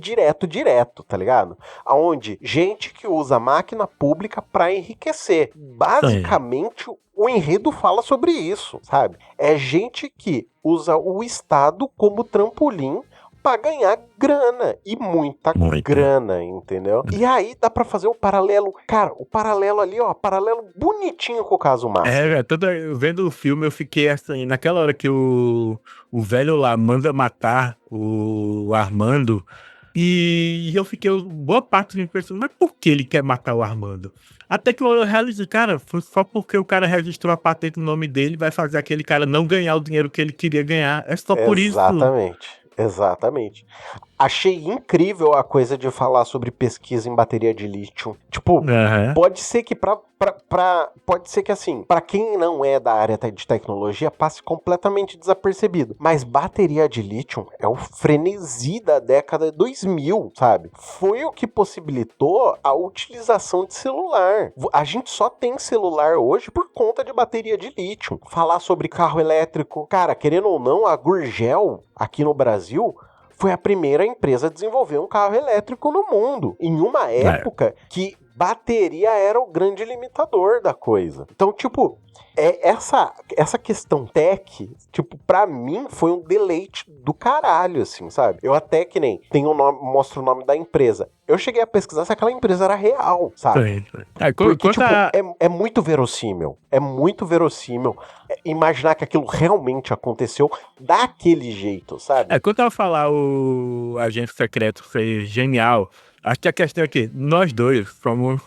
tá ligado? Aonde gente que usa máquina pública pra enriquecer. Basicamente, o enredo fala sobre isso, sabe? É gente que usa o Estado como trampolim pra ganhar grana, e muita grana, entendeu? E aí dá pra fazer um paralelo, cara, o paralelo ali, ó, paralelo bonitinho com o caso Master. Vendo o filme eu fiquei assim, naquela hora que o velho lá manda matar o Armando, e eu fiquei boa parte me pensando, mas por que ele quer matar o Armando? Até que eu realizei, cara, foi só porque o cara registrou a patente no nome dele, vai fazer aquele cara não ganhar o dinheiro que ele queria ganhar, é só por isso. Exatamente. Achei incrível a coisa de falar sobre pesquisa em bateria de lítio. Tipo, pode ser que pode ser que assim, pra quem não é da área de tecnologia, passe completamente desapercebido. Mas bateria de lítio é o frenesi da década de 2000, sabe? Foi o que possibilitou a utilização de celular. A gente só tem celular hoje por conta de bateria de lítio. Falar sobre carro elétrico. Cara, querendo ou não, a Gurgel, aqui no Brasil, foi a primeira empresa a desenvolver um carro elétrico no mundo, em uma época que bateria era o grande limitador da coisa. Então, tipo, essa questão tech, tipo, pra mim foi um deleite do caralho, assim, sabe? Eu até que nem tenho mostro o nome da empresa. Eu cheguei a pesquisar se aquela empresa era real, sabe? Porque, tipo, é muito verossímil. É muito verossímil imaginar que aquilo realmente aconteceu daquele jeito, sabe? Quando eu falar o Agente Secreto ser genial, acho que a questão é que nós dois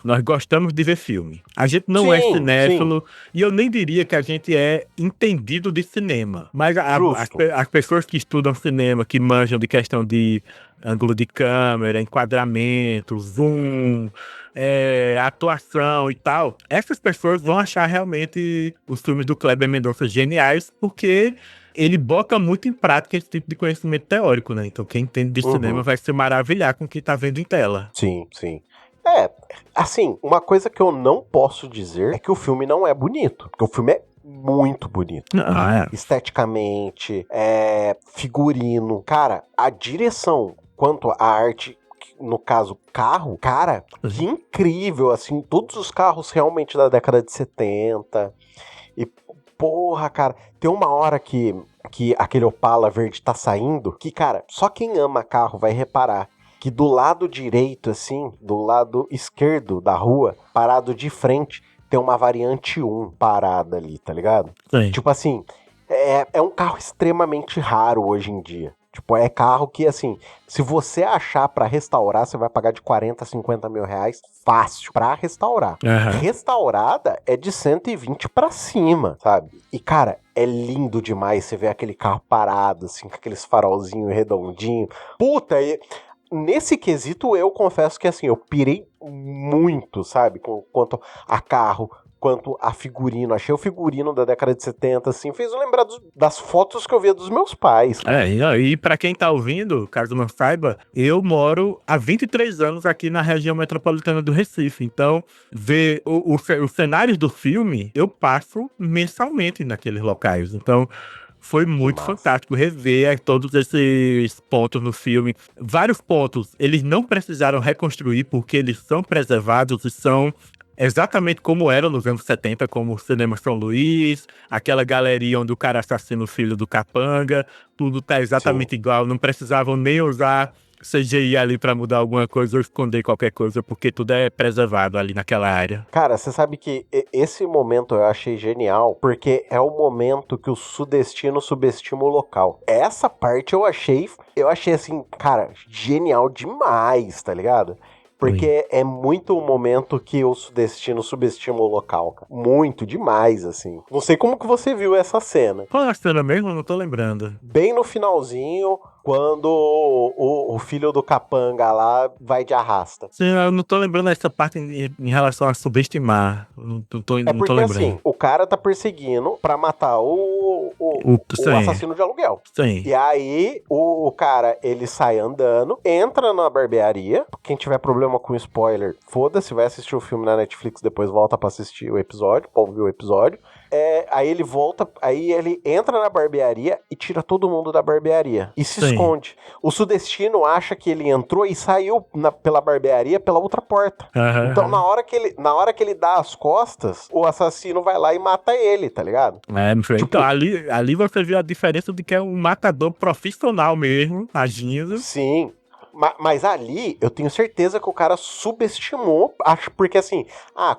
nós gostamos de ver filme. A gente não é cinéfilo, e eu nem diria que a gente é entendido de cinema. Mas as pessoas que estudam cinema, que manjam de questão de ângulo de câmera, enquadramento, zoom, atuação e tal, essas pessoas vão achar realmente os filmes do Kleber Mendonça geniais, porque ele bota muito em prática esse tipo de conhecimento teórico, né? Então quem entende de cinema vai se maravilhar com o que tá vendo em tela. Sim. Assim, uma coisa que eu não posso dizer é que o filme não é bonito, porque o filme é muito bonito. Esteticamente, figurino. Cara, a direção quanto à arte, no caso, carro, cara, que incrível, assim, todos os carros realmente da década de 70. E, porra, cara, tem uma hora que aquele Opala verde tá saindo, que, cara, só quem ama carro vai reparar que do lado direito, assim, do lado esquerdo da rua, parado de frente, tem uma variante 1 parada ali, tá ligado? Sim. Tipo assim, é um carro extremamente raro hoje em dia. Tipo, é carro que, assim, se você achar pra restaurar, você vai pagar de 40 a 50 mil reais fácil pra restaurar. Restaurada é de 120 pra cima, sabe? E, cara, é lindo demais. Você vê aquele carro parado, assim, com aqueles farolzinhos redondinhos. Puta, nesse quesito eu confesso que, assim, eu pirei muito, sabe? Quanto a carro, quanto a figurino. Achei o figurino da década de 70, assim, fez eu lembrar das fotos que eu via dos meus pais. E pra quem tá ouvindo, caso não saiba, eu moro há 23 anos aqui na região metropolitana do Recife. Então, ver os cenários do filme, eu passo mensalmente naqueles locais. Então, foi muito fantástico rever todos esses pontos no filme. Vários pontos, eles não precisaram reconstruir porque eles são preservados e são exatamente como era nos anos 70, como o Cinema São Luís, aquela galeria onde o cara assassina o filho do capanga, tudo tá exatamente igual, não precisavam nem usar CGI ali pra mudar alguma coisa ou esconder qualquer coisa, porque tudo é preservado ali naquela área. Cara, você sabe que esse momento eu achei genial, porque é o momento que o sudestino subestima o local. Essa parte eu achei assim, cara, genial demais, tá ligado? Porque é muito o momento que o sudestino subestima o local, cara. Muito, demais, assim. Não sei como que você viu essa cena. Qual é a cena mesmo? Não tô lembrando. Bem no finalzinho, quando o filho do capanga lá vai de arrasta. Sim, eu não tô lembrando dessa parte em relação a subestimar. Não tô lembrando. Assim, o cara tá perseguindo pra matar o assassino de aluguel. Sim. E aí, o cara, ele sai andando, entra na barbearia. Quem tiver problema com spoiler, foda-se, vai assistir o filme na Netflix, depois volta pra assistir o episódio, pra ouvir o episódio. Aí ele volta, aí ele entra na barbearia e tira todo mundo da barbearia. E se esconde. O sudestino acha que ele entrou e saiu pela barbearia pela outra porta. Então, na hora que ele dá as costas, o assassino vai lá e mata ele, tá ligado? Então, ali você viu a diferença de que é um matador profissional mesmo, agindo. Sim. Mas ali, eu tenho certeza que o cara subestimou, acho, porque assim,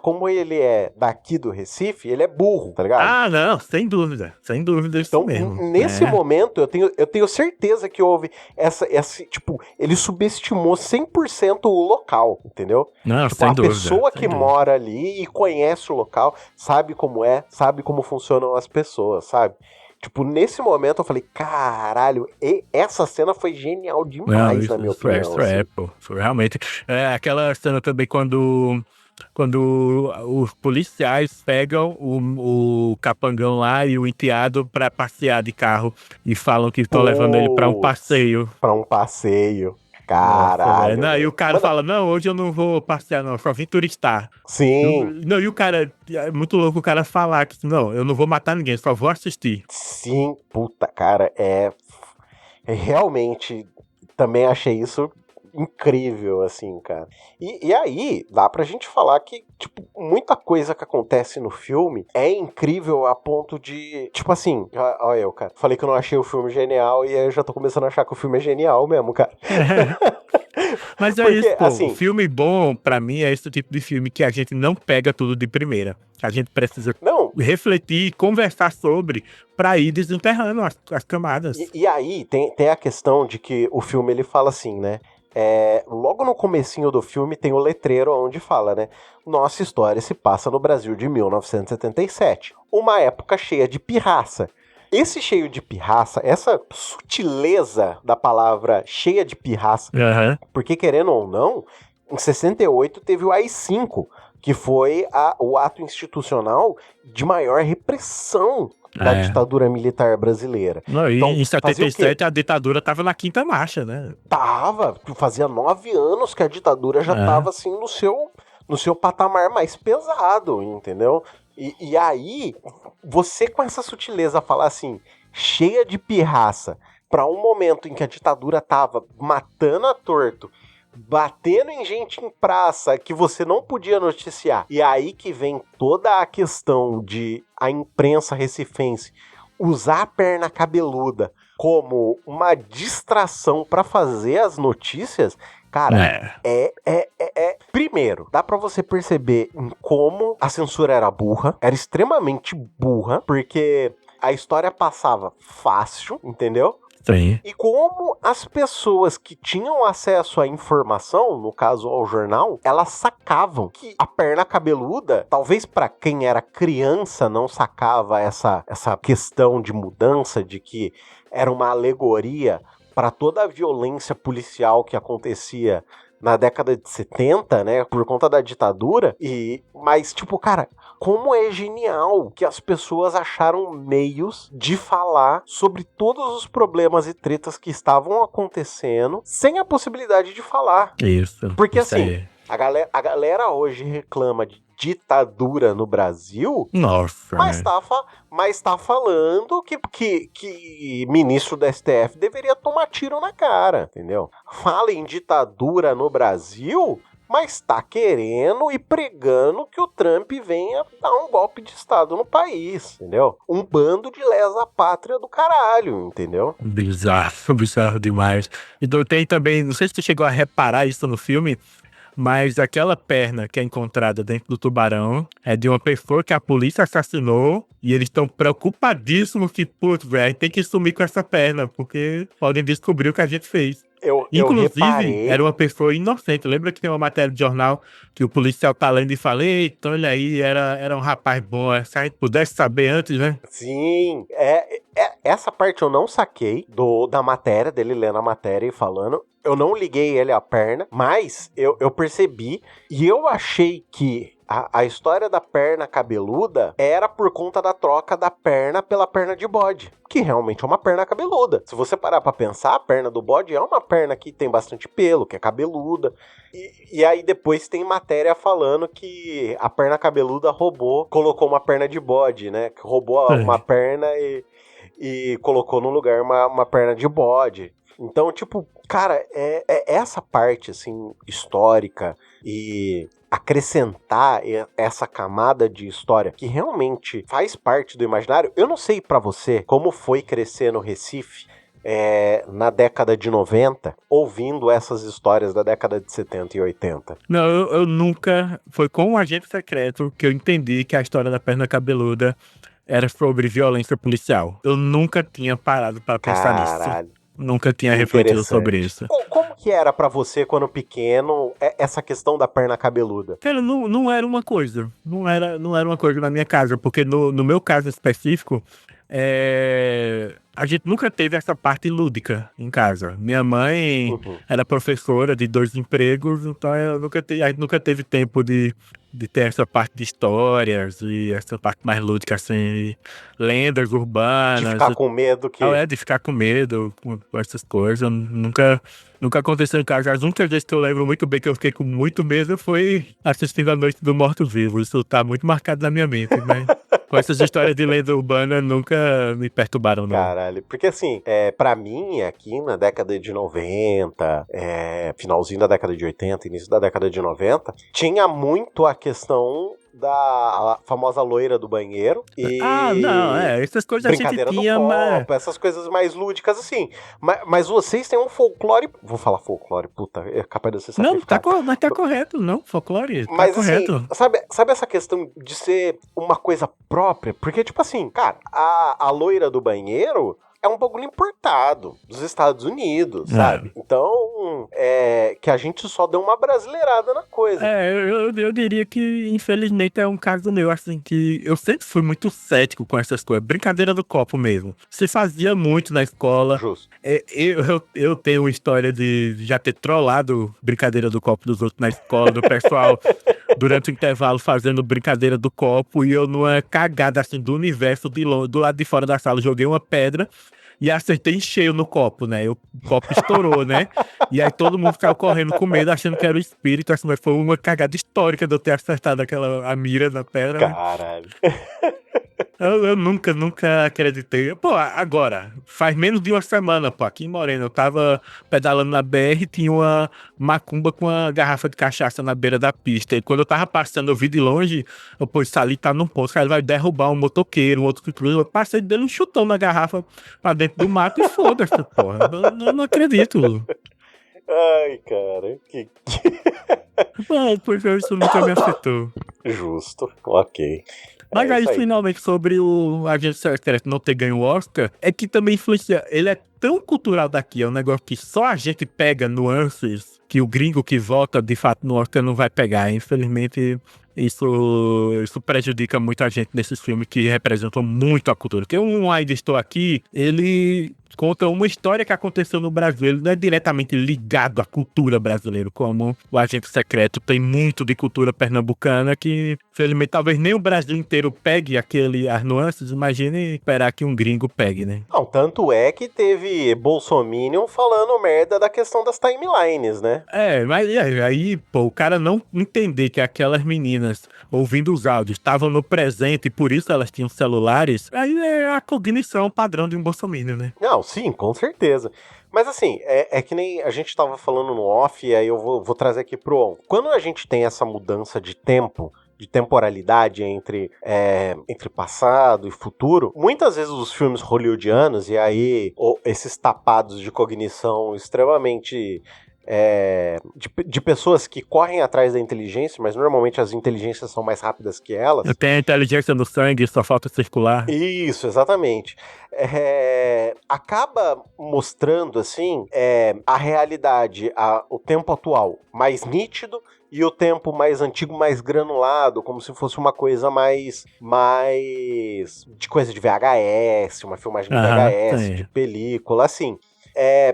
como ele é daqui do Recife, ele é burro, tá ligado? Não, sem dúvida Então, isso mesmo. Nesse momento, eu tenho certeza que houve esse, tipo, ele subestimou 100% o local, entendeu? Não, tipo, sem a dúvida. pessoa que mora ali e conhece o local, sabe como é, sabe como funcionam as pessoas, sabe? Tipo, nesse momento eu falei, caralho, essa cena foi genial demais, na minha opinião. Foi realmente. Aquela cena também quando os policiais pegam o capangão lá e o enteado pra passear de carro e falam que estão levando ele pra um passeio. Caralho. E o cara fala, não, hoje eu não vou passear não, só vim turistar. Sim. E o cara, é muito louco o cara falar que, não, eu não vou matar ninguém, só vou assistir. Sim, puta, cara, realmente, também achei isso incrível, assim, cara. E aí, dá pra gente falar que, tipo, muita coisa que acontece no filme é incrível a ponto de, tipo assim, olha eu, cara, falei que eu não achei o filme genial e aí eu já tô começando a achar que o filme é genial mesmo, cara. Mas é isso, pô, assim, filme bom, pra mim, é esse tipo de filme que a gente não pega tudo de primeira. A gente precisa refletir, conversar sobre, pra ir desenterrando as camadas. E aí, tem a questão de que o filme, ele fala assim, né? Logo no comecinho do filme tem o letreiro onde fala, né? Nossa história se passa no Brasil de 1977. Uma época cheia de pirraça. Esse cheio de pirraça, essa sutileza da palavra cheia de pirraça, porque querendo ou não, em 68 teve o AI-5, que foi o ato institucional de maior repressão da ditadura militar brasileira. Não, e então, em 77 a ditadura tava na quinta marcha, né? Fazia 9 anos que a ditadura já tava assim no seu patamar mais pesado, entendeu? E aí, você com essa sutileza falar assim, cheia de pirraça, pra um momento em que a ditadura tava matando a torto, batendo em gente em praça que você não podia noticiar. E aí que vem toda a questão de a imprensa recifense usar a perna cabeluda como uma distração para fazer as notícias. Cara, primeiro, dá pra você perceber em como a censura era burra, era extremamente burra, porque a história passava fácil, entendeu? Sim. E como as pessoas que tinham acesso à informação, no caso ao jornal, elas sacavam que a perna cabeluda, talvez para quem era criança não sacava essa questão de mudança, de que era uma alegoria para toda a violência policial que acontecia na década de 70, né, por conta da ditadura, mas, tipo, cara, como é genial que as pessoas acharam meios de falar sobre todos os problemas e tretas que estavam acontecendo sem a possibilidade de falar. Isso. Porque, isso assim, aí. a galera hoje reclama de ditadura no Brasil, Nossa. mas tá falando que ministro do STF deveria tomar tiro na cara, entendeu? Fala em ditadura no Brasil, mas tá querendo e pregando que o Trump venha dar um golpe de Estado no país, entendeu? Um bando de lesa-pátria do caralho, entendeu? Bizarro demais. Então tem também, não sei se tu chegou a reparar isso no filme, mas aquela perna que é encontrada dentro do tubarão é de uma pessoa que a polícia assassinou e eles estão preocupadíssimos que, putz, velho, tem que sumir com essa perna, porque podem descobrir o que a gente fez. Inclusive, reparei... era uma pessoa inocente. Lembra que tem uma matéria de jornal que o policial tá lendo e fala, então ele aí era um rapaz bom, se a gente pudesse saber antes, né? Sim, essa parte eu não saquei da matéria, dele lendo a matéria e falando. Eu não liguei ele à perna, mas eu percebi e eu achei que a história da perna cabeluda era por conta da troca da perna pela perna de bode, que realmente é uma perna cabeluda. Se você parar pra pensar, a perna do bode é uma perna que tem bastante pelo, que é cabeluda. E aí depois tem matéria falando que a perna cabeluda colocou uma perna de bode, né? Que roubou uma perna e colocou no lugar uma perna de bode. Então, tipo, cara, é essa parte, assim, histórica e acrescentar essa camada de história que realmente faz parte do imaginário. Eu não sei pra você como foi crescer no Recife na década de 90, ouvindo essas histórias da década de 70 e 80. Não, eu nunca... Foi com o Agente Secreto que eu entendi que a história da perna cabeluda era sobre violência policial. Eu nunca tinha parado pra pensar nisso. Nunca tinha refletido sobre isso. Como que era pra você, quando pequeno, essa questão da perna cabeluda? Cara, não era uma coisa. Não era uma coisa na minha casa, porque no meu caso específico, a gente nunca teve essa parte lúdica em casa. Minha mãe era professora de 2 empregos, então a gente nunca teve tempo de ter essa parte de histórias e essa parte mais lúdica, assim, lendas urbanas. De ficar com medo de ficar com medo com essas coisas. Nunca aconteceu em casa. As únicas vezes que eu lembro muito bem que eu fiquei com muito medo foi assistindo A Noite do Morto-Vivo. Isso tá muito marcado na minha mente, mas com essas histórias de lenda urbana nunca me perturbaram, não. Caralho, porque assim, pra mim, aqui na década de 90, finalzinho da década de 80, início da década de 90, tinha muito a questão da famosa loira do banheiro e... não, essas coisas a gente tinha, mas... essas coisas mais lúdicas, assim. Mas vocês têm um folclore... Vou falar folclore, puta, é capaz de você saber. Não, tá correto, não, folclore, tá mas, correto. Assim, sabe essa questão de ser uma coisa própria? Porque, tipo assim, cara, a loira do banheiro... é um bagulho importado dos Estados Unidos, sabe? Então, que a gente só deu uma brasileirada na coisa. Eu diria que, infelizmente, é um caso meu, assim, que eu sempre fui muito cético com essas coisas. Brincadeira do copo mesmo. Se fazia muito na escola. Justo. Eu tenho uma história de já ter trollado brincadeira do copo dos outros na escola, do pessoal, durante o intervalo, fazendo brincadeira do copo, e eu, numa cagada, assim, do universo, do lado de fora da sala, joguei uma pedra e acertei em cheio no copo, né? O copo estourou, né? E aí todo mundo ficava correndo com medo, achando que era o espírito. Assim, mas foi uma cagada histórica de eu ter acertado a mira na pedra. Caralho. Eu nunca acreditei. Pô, agora, faz menos de uma semana, pô, aqui em Moreno, eu tava pedalando na BR, tinha uma macumba com uma garrafa de cachaça na beira da pista. E quando eu tava passando, eu vi de longe, isso ali tá num ponto, o cara vai derrubar um motoqueiro, um outro que cruza. Eu passei dando um chutão na garrafa pra dentro do mato e foda-se, porra. Eu não acredito. Ai, cara, Porque isso nunca me afetou. Justo, ok. Mas aí, finalmente, sobre o Agente Secreto não ter ganho o Oscar, é que também influencia. Ele é tão cultural daqui, é um negócio que só a gente pega nuances que o gringo que vota, de fato, no Oscar não vai pegar. Infelizmente, isso prejudica muito a gente nesses filmes que representam muito a cultura. Porque Ainda Estou Aqui, ele conta uma história que aconteceu no Brasil. Ele não é diretamente ligado à cultura brasileira, como o Agente Secreto tem muito de cultura pernambucana que, infelizmente, talvez nem o Brasil inteiro pegue as nuances. Imagine esperar que um gringo pegue, né? Não, tanto é que teve Bolsominion falando merda da questão das timelines, né? Mas aí, pô, o cara não entender que aquelas meninas, ouvindo os áudios, estavam no presente e por isso elas tinham celulares, aí é a cognição padrão de um bolsominion, né? Não, sim, com certeza. Mas assim, é que nem a gente tava falando no off, e aí eu vou trazer aqui pro on. Quando a gente tem essa mudança de tempo, de temporalidade entre passado e futuro, muitas vezes os filmes hollywoodianos, e aí esses tapados de cognição extremamente de pessoas que correm atrás da inteligência, mas normalmente as inteligências são mais rápidas que elas. Tem a inteligência no sangue, só falta circular. Isso, exatamente. Acaba mostrando, assim, a realidade, o tempo atual mais nítido e o tempo mais antigo mais granulado, como se fosse uma coisa mais de coisa de VHS, uma filmagem de VHS, de película, assim.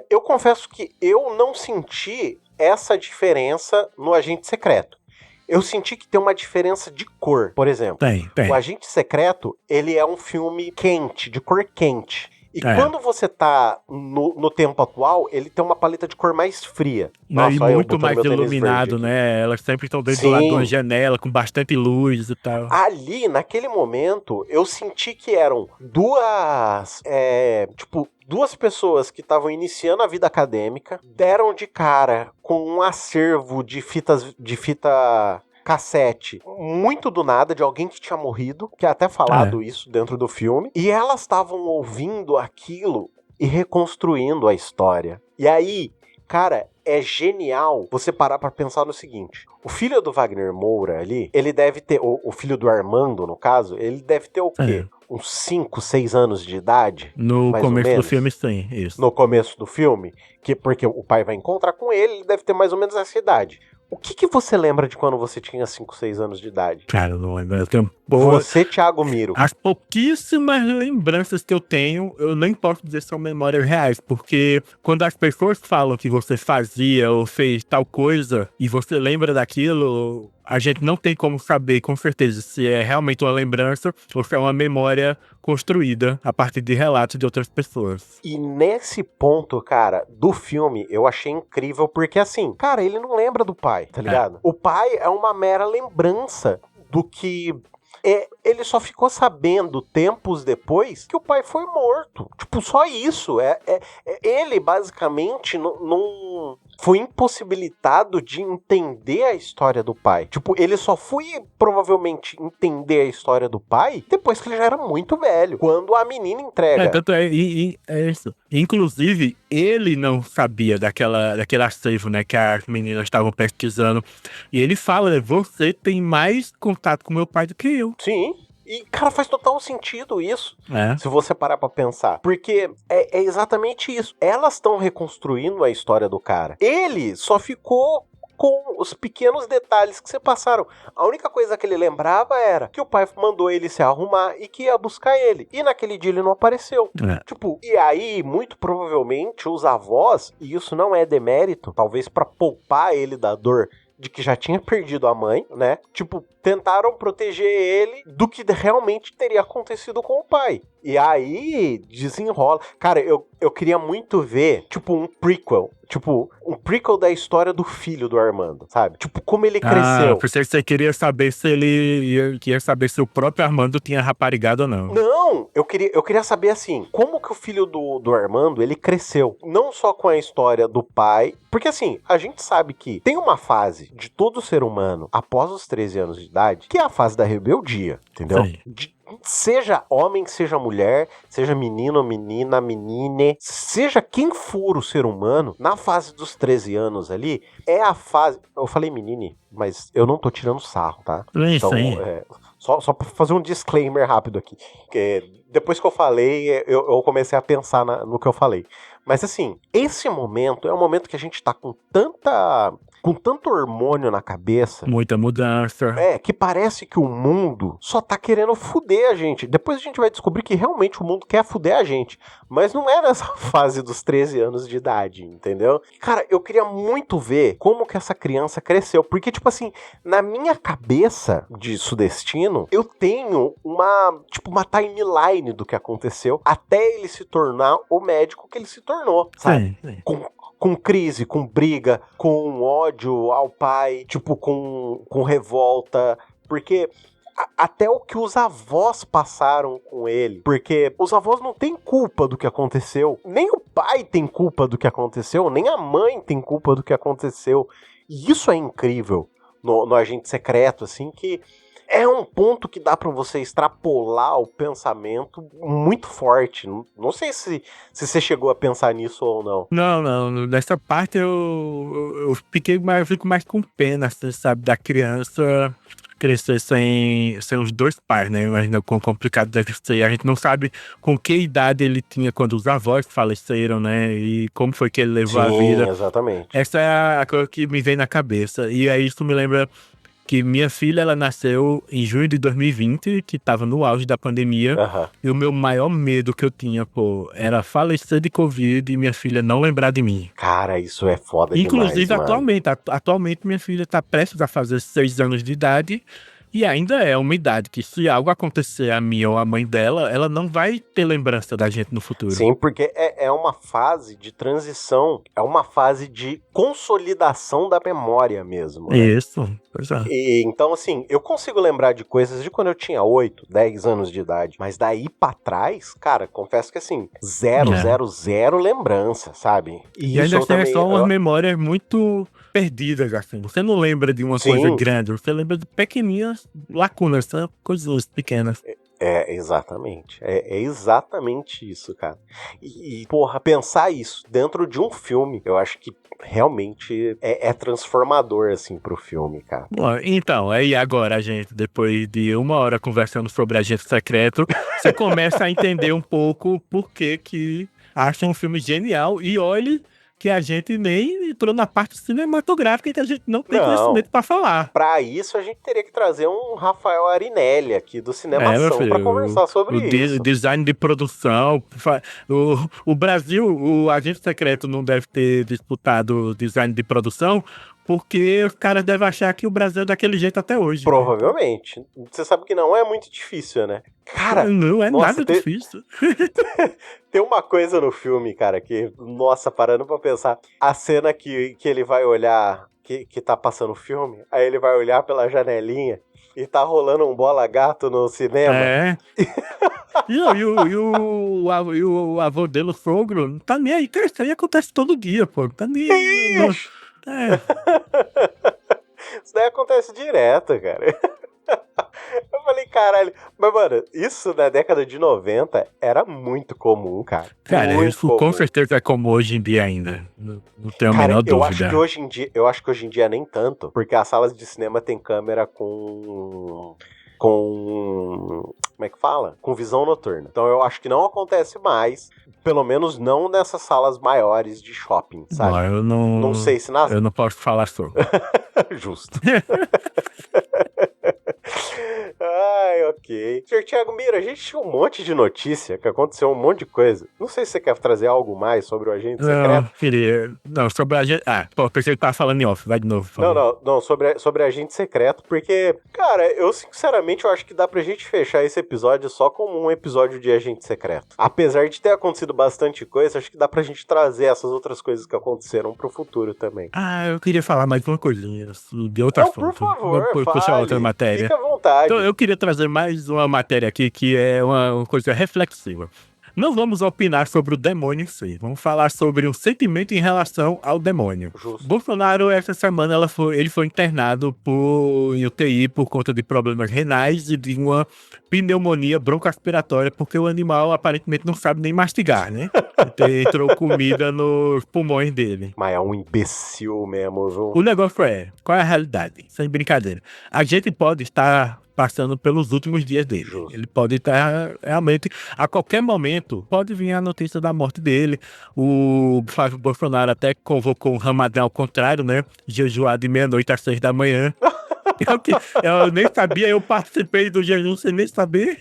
Eu confesso que eu não senti essa diferença no Agente Secreto. Eu senti que tem uma diferença de cor, por exemplo. Tem. O Agente Secreto, ele é um filme quente, de cor quente. E quando você tá no tempo atual, ele tem uma paleta de cor mais fria. Nossa, e muito mais iluminado, né? Elas sempre estão dentro de uma janela, com bastante luz e tal. Ali, naquele momento, eu senti que eram duas pessoas que estavam iniciando a vida acadêmica, deram de cara com um acervo de fita cassete muito do nada, de alguém que tinha morrido, que é até falado isso dentro do filme, e elas estavam ouvindo aquilo e reconstruindo a história. E aí, cara, é genial você parar pra pensar no seguinte: o filho do Wagner Moura ali, ele deve ter, o filho do Armando, no caso, ele deve ter o quê? Uns 5, 6 anos de idade? No começo do filme, sim, isso. No começo do filme, porque o pai vai encontrar com ele deve ter mais ou menos essa idade. O que você lembra de quando você tinha 5, 6 anos de idade? Cara, eu não lembro. Você, Thiago Miro. As pouquíssimas lembranças que eu tenho, eu nem posso dizer são memórias reais, porque quando as pessoas falam que você fazia ou fez tal coisa e você lembra daquilo, a gente não tem como saber com certeza se é realmente uma lembrança ou se é uma memória construída a partir de relatos de outras pessoas. E nesse ponto, cara, do filme, eu achei incrível, porque assim, cara, ele não lembra do pai, tá ligado? O pai é uma mera lembrança do que... ele só ficou sabendo tempos depois que o pai foi morto. Tipo, só isso. Ele basicamente não foi impossibilitado de entender a história do pai. Tipo, ele só foi provavelmente entender a história do pai depois que ele já era muito velho. Quando a menina entrega. Tanto é isso. Inclusive, ele não sabia daquele acervo, né, que as meninas estavam pesquisando. E ele fala, né, você tem mais contato com meu pai do que eu. Sim. E, cara, faz total sentido isso, se você parar pra pensar. Porque é exatamente isso. Elas estão reconstruindo a história do cara. Ele só ficou com os pequenos detalhes que se passaram. A única coisa que ele lembrava era que o pai mandou ele se arrumar e que ia buscar ele. E naquele dia ele não apareceu. Tipo, e aí, muito provavelmente, os avós, e isso não é demérito, talvez pra poupar ele da dor de que já tinha perdido a mãe, né? Tipo, tentaram proteger ele do que realmente teria acontecido com o pai. E aí, desenrola. Cara, eu queria muito ver, tipo, um prequel. Tipo, um prequel da história do filho do Armando, sabe? Tipo, como ele cresceu. Você queria saber se ele queria saber se o próprio Armando tinha raparigado ou não. Não, eu queria saber, assim, como que o filho do Armando, ele cresceu. Não só com a história do pai, porque, assim, a gente sabe que tem uma fase de todo ser humano, após os 13 anos de idade, que é a fase da rebeldia, entendeu? Seja homem, seja mulher, seja menino, menina, menine, seja quem for o ser humano, na fase dos 13 anos ali, é a fase... Eu falei menine, mas eu não tô tirando sarro, tá? Então, só pra fazer um disclaimer rápido aqui. Depois que eu falei, eu comecei a pensar no que eu falei. Mas assim, esse momento é um momento que a gente tá com tanto hormônio na cabeça. Muita mudança. Que parece que o mundo só tá querendo fuder a gente. Depois a gente vai descobrir que realmente o mundo quer fuder a gente. Mas não é nessa fase dos 13 anos de idade, entendeu? Cara, eu queria muito ver como que essa criança cresceu. Porque, tipo assim, na minha cabeça de sudestino, eu tenho uma timeline do que aconteceu até ele se tornar o médico que ele se tornou, sabe? Sim. Com crise, com briga, com ódio ao pai, tipo, com revolta, porque até o que os avós passaram com ele, porque os avós não têm culpa do que aconteceu, nem o pai tem culpa do que aconteceu, nem a mãe tem culpa do que aconteceu, e isso é incrível no Agente Secreto, assim, que é um ponto que dá pra você extrapolar o pensamento muito forte. Não sei se você chegou a pensar nisso ou não. Não. Nessa parte eu fico mais com pena, você sabe, da criança crescer sem os dois pais, né? Imagina quão complicado deve ser. A gente não sabe com que idade ele tinha quando os avós faleceram, né? E como foi que ele levou a vida. Exatamente. Essa é a coisa que me vem na cabeça. E aí isso me lembra que minha filha, ela nasceu em junho de 2020, que tava no auge da pandemia. E o meu maior medo que eu tinha, era falecer de Covid e minha filha não lembrar de mim. Cara, isso é foda Inclusive, demais, atualmente minha filha tá prestes a fazer 6 anos de idade. E ainda é uma idade que, se algo acontecer a mim ou a mãe dela, ela não vai ter lembrança da gente no futuro. Sim, porque é uma fase de transição, é uma fase de consolidação da memória mesmo. Né? Isso, pois é. Então, assim, eu consigo lembrar de coisas de quando eu tinha 8, 10 anos de idade, mas daí pra trás, cara, confesso que assim, zero lembrança, sabe? E ainda tem só umas memórias muito perdidas, assim. Você não lembra de uma coisa grande, você lembra de pequenininhas lacunas, né? Coisas pequenas. Exatamente. É exatamente isso, cara. Porra, pensar isso dentro de um filme, eu acho que realmente é transformador, assim, pro filme, cara. Bom, então, aí agora, gente, depois de 1 hora conversando sobre Agente Secreto, você começa a entender um pouco por que acha um filme genial. E olhe que a gente nem entrou na parte cinematográfica, que a gente não tem conhecimento pra falar. Pra isso, a gente teria que trazer um Rafael Arinelli aqui do Cinemação pra conversar sobre isso. O design de produção. O Brasil, o Agente Secreto não deve ter disputado o design de produção, porque os caras devem achar que o Brasil é daquele jeito até hoje. Provavelmente. Né? Você sabe que não é muito difícil, né? Cara, não é nada difícil. Tem uma coisa no filme, cara, que, nossa, parando pra pensar, a cena que ele vai olhar, que tá passando o filme, aí ele vai olhar pela janelinha e tá rolando um bola-gato no cinema. E o avô dele, o sogro, não tá nem aí, cara, isso aí acontece todo dia, pô, tá nem aí. Isso daí acontece direto, cara. Eu falei, caralho. Mas, mano, isso na década de 90 era muito comum, cara. Cara, isso com certeza é como hoje em dia ainda. Não tenho a menor dúvida. Eu acho que hoje em dia nem tanto, porque as salas de cinema tem câmera com como é que fala? Com visão noturna. Então eu acho que não acontece mais, pelo menos não nessas salas maiores de shopping, sabe? Não sei se eu não posso falar sobre. Justo. Ai, ok. Sr. Thiago Mira, a gente tinha um monte de notícia, que aconteceu um monte de coisa. Não sei se você quer trazer algo mais sobre o Agente Secreto. Não, queria. Não, sobre o Agente... pensei que tava falando em off, vai de novo. Não, sobre Agente Secreto, porque, cara, eu sinceramente eu acho que dá pra gente fechar esse episódio só como um episódio de Agente Secreto. Apesar de ter acontecido bastante coisa, acho que dá pra gente trazer essas outras coisas que aconteceram pro futuro também. Eu queria falar mais uma coisinha de outra forma. Por favor, puxar outra matéria. Fica à vontade. Então, eu queria trazer mais uma matéria aqui que é uma coisa reflexiva. Não vamos opinar sobre o demônio em si. Vamos falar sobre um sentimento em relação ao demônio. Justo. Bolsonaro, essa semana, ele foi internado em UTI por conta de problemas renais e de uma pneumonia broncoaspiratória, porque o animal aparentemente não sabe nem mastigar, né? Entrou comida nos pulmões dele. Mas é um imbecil mesmo, viu? O negócio qual é a realidade? Sem brincadeira. A gente pode estar passando pelos últimos dias dele. Justo. Ele pode estar realmente, a qualquer momento, pode vir a notícia da morte dele. O Flávio Bolsonaro até convocou um Ramadã ao contrário, né? Jejuar de meia-noite às 6 da manhã. Eu nem sabia, eu participei do jejum sem nem saber.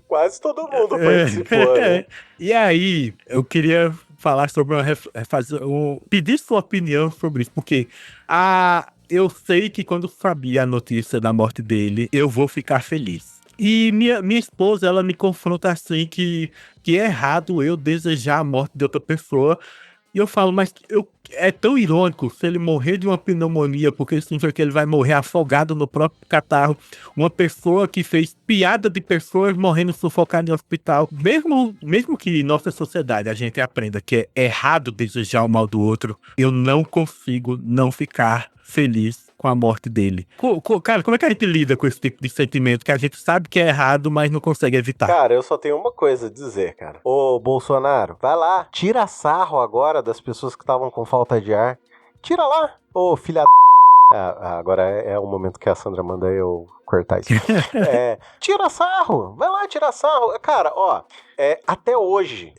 Quase todo mundo participou, né? E aí, eu queria falar sobre pedir sua opinião sobre isso, porque eu sei que quando sabia a notícia da morte dele, eu vou ficar feliz. E minha esposa, ela me confronta assim que é errado eu desejar a morte de outra pessoa. E eu falo, mas é tão irônico se ele morrer de uma pneumonia, porque significa que ele vai morrer afogado no próprio catarro. Uma pessoa que fez piada de pessoas morrendo sufocadas em hospital. Mesmo que em nossa sociedade a gente aprenda que é errado desejar o mal do outro, eu não consigo não ficar feliz com a morte dele. Cara, como é que a gente lida com esse tipo de sentimento que a gente sabe que é errado, mas não consegue evitar? Cara, eu só tenho uma coisa a dizer, cara. Ô, Bolsonaro, vai lá, tira sarro agora das pessoas que estavam com falta de ar. Tira lá, ô filha da... agora é o momento que a Sandra manda eu cortar isso. Tira sarro, vai lá tirar sarro. Cara, ó, até hoje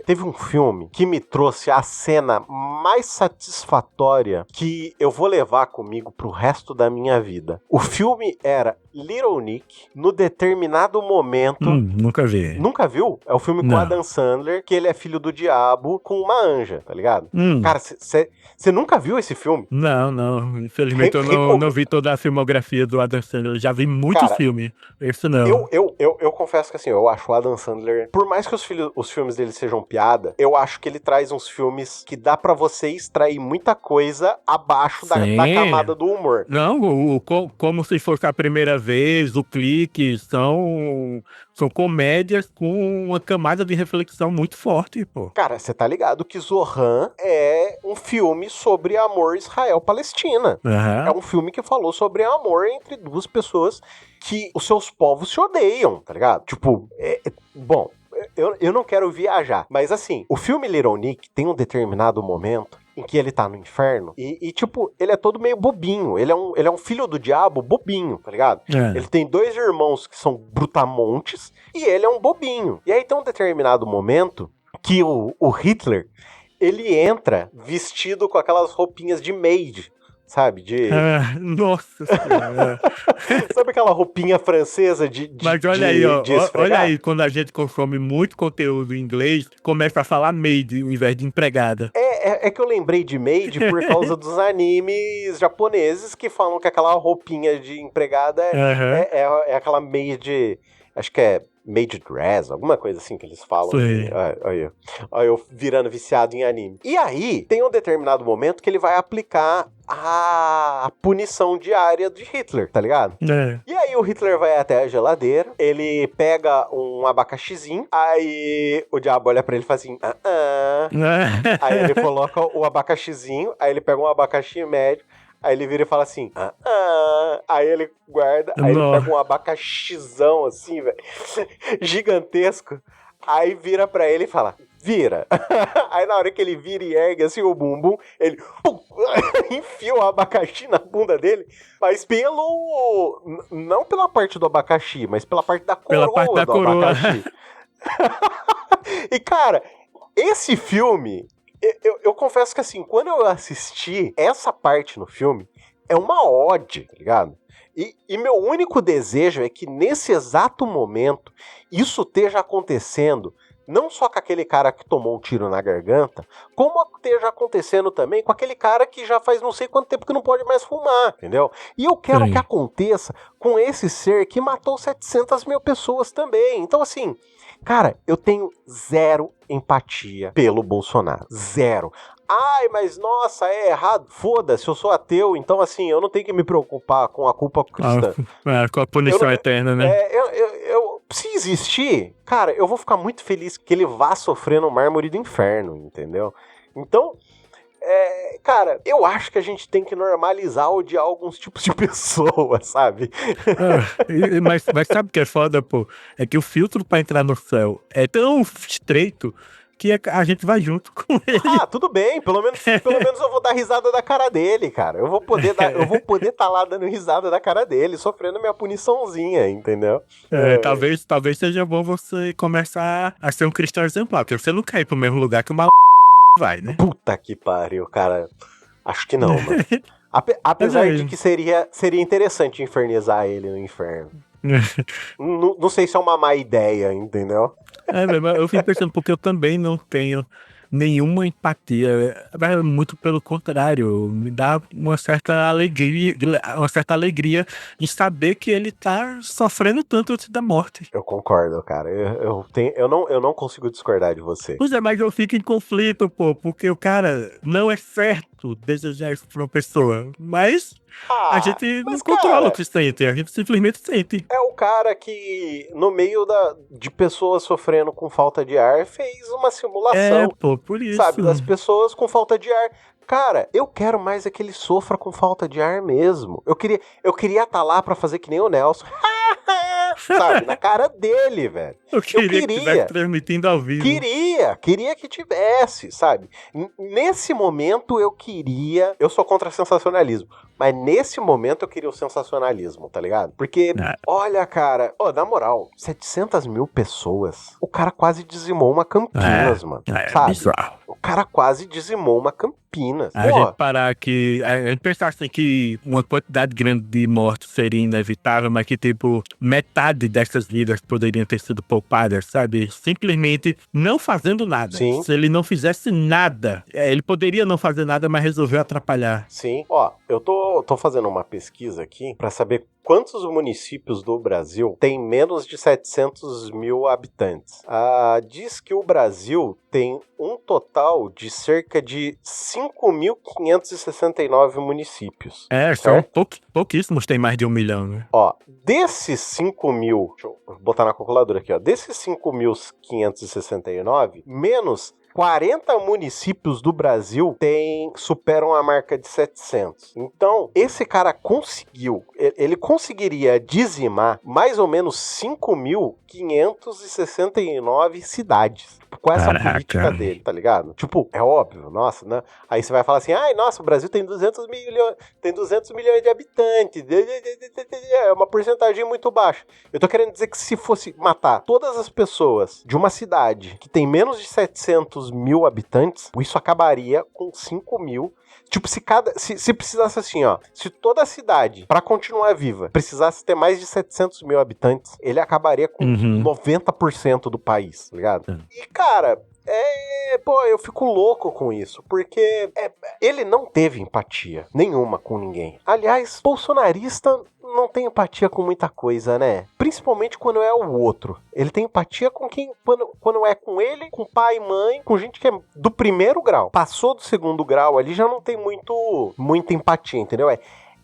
teve um filme que me trouxe a cena mais satisfatória que eu vou levar comigo pro resto da minha vida. O filme era Little Nick, no determinado momento... Nunca vi. Nunca viu? É o filme com Adam Sandler, que ele é filho do diabo com uma anja, tá ligado? Cara, você nunca viu esse filme? Não. Infelizmente eu não vi toda a filmografia do Adam Sandler. Eu já vi muito filme. Esse não. Eu confesso que assim, eu acho o Adam Sandler, por mais que os filmes dele sejam piada, eu acho que ele traz uns filmes que dá pra você extrair muita coisa abaixo da camada do humor. Não, como se fosse a primeira vez, o Clique, são comédias com uma camada de reflexão muito forte, pô. Cara, você tá ligado que Zohan é um filme sobre amor Israel-Palestina. É um filme que falou sobre amor entre duas pessoas que os seus povos se odeiam, tá ligado? Tipo, bom, eu não quero viajar, mas assim, o filme Little Nick tem um determinado momento em que ele tá no inferno e tipo, ele é todo meio bobinho, ele é um filho do diabo bobinho, tá ligado? Ele tem 2 irmãos que são brutamontes e ele é um bobinho. E aí tem um determinado momento que o Hitler, ele entra vestido com aquelas roupinhas de maid, sabe? Nossa senhora. Sabe aquela roupinha francesa de Mas olha aí, olha aí, quando a gente consome muito conteúdo em inglês, começa a falar maid ao invés de empregada. É que eu lembrei de maid por causa dos animes japoneses que falam que aquela roupinha de empregada é aquela maid, acho que é maid dress, alguma coisa assim que eles falam. Olha eu virando viciado em anime. E aí, tem um determinado momento que ele vai aplicar a punição diária de Hitler, tá ligado? E aí o Hitler vai até a geladeira, ele pega um abacaxizinho, aí o diabo olha pra ele e fala assim, aí ele coloca o abacaxizinho, aí ele pega um abacaxi médio, aí ele vira e fala assim, aí ele guarda, aí ele pega um abacaxizão assim, velho, gigantesco, aí vira pra ele e fala, vira. Aí na hora que ele vira e ergue assim o bumbum, ele enfia o abacaxi na bunda dele, mas não pela parte do abacaxi, mas pela parte da coroa do abacaxi. E cara, esse filme... Eu confesso que assim, quando eu assisti essa parte no filme, é uma ode, tá ligado? E meu único desejo é que nesse exato momento, isso esteja acontecendo, não só com aquele cara que tomou um tiro na garganta, como esteja acontecendo também com aquele cara que já faz não sei quanto tempo que não pode mais fumar, entendeu? E eu quero que aconteça com esse ser que matou 700 mil pessoas também. Então assim... Cara, eu tenho 0 empatia pelo Bolsonaro. 0. Ai, mas nossa, é errado. Foda-se, eu sou ateu, então assim, eu não tenho que me preocupar com a culpa cristã. Com a punição eterna, né? Se existir, cara, eu vou ficar muito feliz que ele vá sofrer no mármore do inferno, entendeu? Então... cara, eu acho que a gente tem que normalizar odiar alguns tipos de pessoas, sabe? Mas sabe o que é foda, pô? É que o filtro pra entrar no céu é tão estreito que a gente vai junto com ele. Ah, tudo bem, pelo menos eu vou dar risada da cara dele, cara. Eu vou poder estar lá dando risada da cara dele, sofrendo minha puniçãozinha, entendeu? Talvez seja bom você começar a ser um cristão exemplar, porque você não quer ir pro mesmo lugar que o maluco vai, né? Puta que pariu, cara. Acho que não, mano. Apesar de que seria interessante infernizar ele no inferno. Não sei se é uma má ideia, entendeu? Eu fico pensando, porque eu também não tenho nenhuma empatia, muito pelo contrário, me dá uma certa alegria em saber que ele tá sofrendo tanto antes da morte. Eu concordo, cara, eu não consigo discordar de você. Pois é, mas eu fico em conflito, porque o cara não é certo desejar isso pra uma pessoa, mas a gente não controla o que sente, a gente simplesmente sente. É o cara que, no meio de pessoas sofrendo com falta de ar, fez uma simulação. Por isso. Sabe, das pessoas com falta de ar. Cara, eu quero mais é que ele sofra com falta de ar mesmo. Eu queria estar lá pra fazer que nem o Nelson. Sabe, na cara dele, velho. Eu queria que estivesse transmitindo ao vivo. Queria que tivesse, sabe? Nesse momento eu sou contra sensacionalismo, mas nesse momento eu queria o sensacionalismo, tá ligado? Porque, olha, cara, na moral, 700 mil pessoas, o cara quase dizimou uma Campinas, mano, sabe? Bizarro. O cara quase dizimou uma Campinas. A gente parar que, a gente pensar assim que uma quantidade grande de mortes seria inevitável, mas que, tipo, metade dessas vidas poderiam ter sido poupadas, sabe? Simplesmente não fazendo nada. Sim. Se ele não fizesse nada, ele poderia não fazer nada, mas resolveu atrapalhar. Sim. Eu tô fazendo uma pesquisa aqui pra saber quantos municípios do Brasil têm menos de 700 mil habitantes. Diz que o Brasil tem um total de cerca de 5.569 municípios. São pouquíssimos tem mais de 1 milhão, né? Desses 5 mil, deixa eu botar na calculadora aqui, desses 5.569, menos 40 municípios do Brasil superam a marca de 700. Então, esse cara ele conseguiria dizimar mais ou menos 5.569 cidades com essa política dele, tá ligado? Tipo, é óbvio, nossa, né? Aí você vai falar assim, nossa, o Brasil tem 200 milhões de habitantes, é uma porcentagem muito baixa. Eu tô querendo dizer que se fosse matar todas as pessoas de uma cidade que tem menos de 700 mil habitantes, isso acabaria com 5 mil. Tipo, se precisasse assim, se toda a cidade, pra continuar viva, precisasse ter mais de 700 mil habitantes, ele acabaria com 90% do país, tá ligado? E, cara, eu fico louco com isso, porque ele não teve empatia nenhuma com ninguém. Aliás, bolsonarista não tem empatia com muita coisa, né? Principalmente quando é o outro. Ele tem empatia com quem, quando é com ele, com pai e mãe, com gente que é do primeiro grau. Passou do segundo grau ali, já não tem muita empatia, entendeu?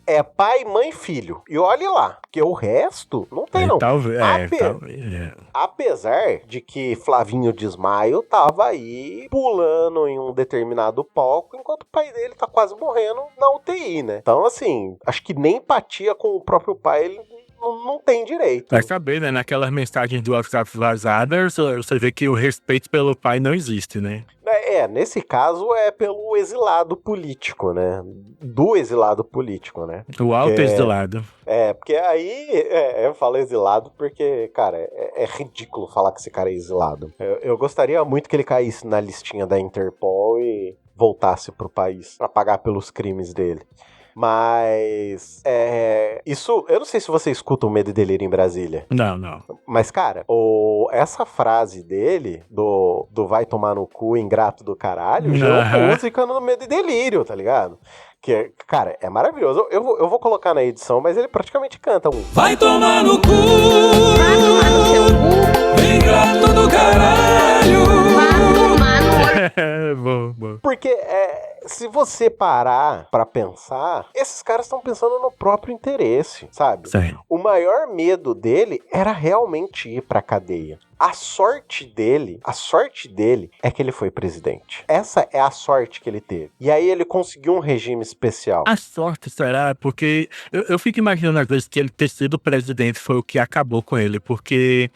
É pai, mãe, filho. E olhe lá, porque o resto não tem, não. Apesar de que Flavinho Desmaio tava aí pulando em um determinado palco, enquanto o pai dele tá quase morrendo na UTI, né? Então, assim, acho que nem empatia com o próprio pai ele não tem direito. Vai saber, né? Naquelas mensagens do WhatsApp vazadas, você vê que o respeito pelo pai não existe, né? Nesse caso é pelo exilado político, né? Do exilado político, né? O auto-exilado. Porque aí, eu falo exilado porque, cara, é ridículo falar que esse cara é exilado. Eu gostaria muito que ele caísse na listinha da Interpol e voltasse pro país pra pagar pelos crimes dele. Mas, isso, eu não sei se você escuta o Medo e Delírio em Brasília. Não. Mas, cara, essa frase dele, do vai tomar no cu, ingrato do caralho, já é música no Medo e Delírio, tá ligado? Que, cara, é maravilhoso. Eu vou colocar na edição, mas ele praticamente canta um vai tomar no cu, vai tomar no seu cu, ingrato do caralho, vai tomar no Bom. Porque, se você parar pra pensar, esses caras estão pensando no próprio interesse, sabe? Sim. O maior medo dele era realmente ir pra cadeia. A sorte dele é que ele foi presidente. Essa é a sorte que ele teve. E aí ele conseguiu um regime especial. A sorte, será? Porque eu fico imaginando às vezes que ele ter sido presidente foi o que acabou com ele, porque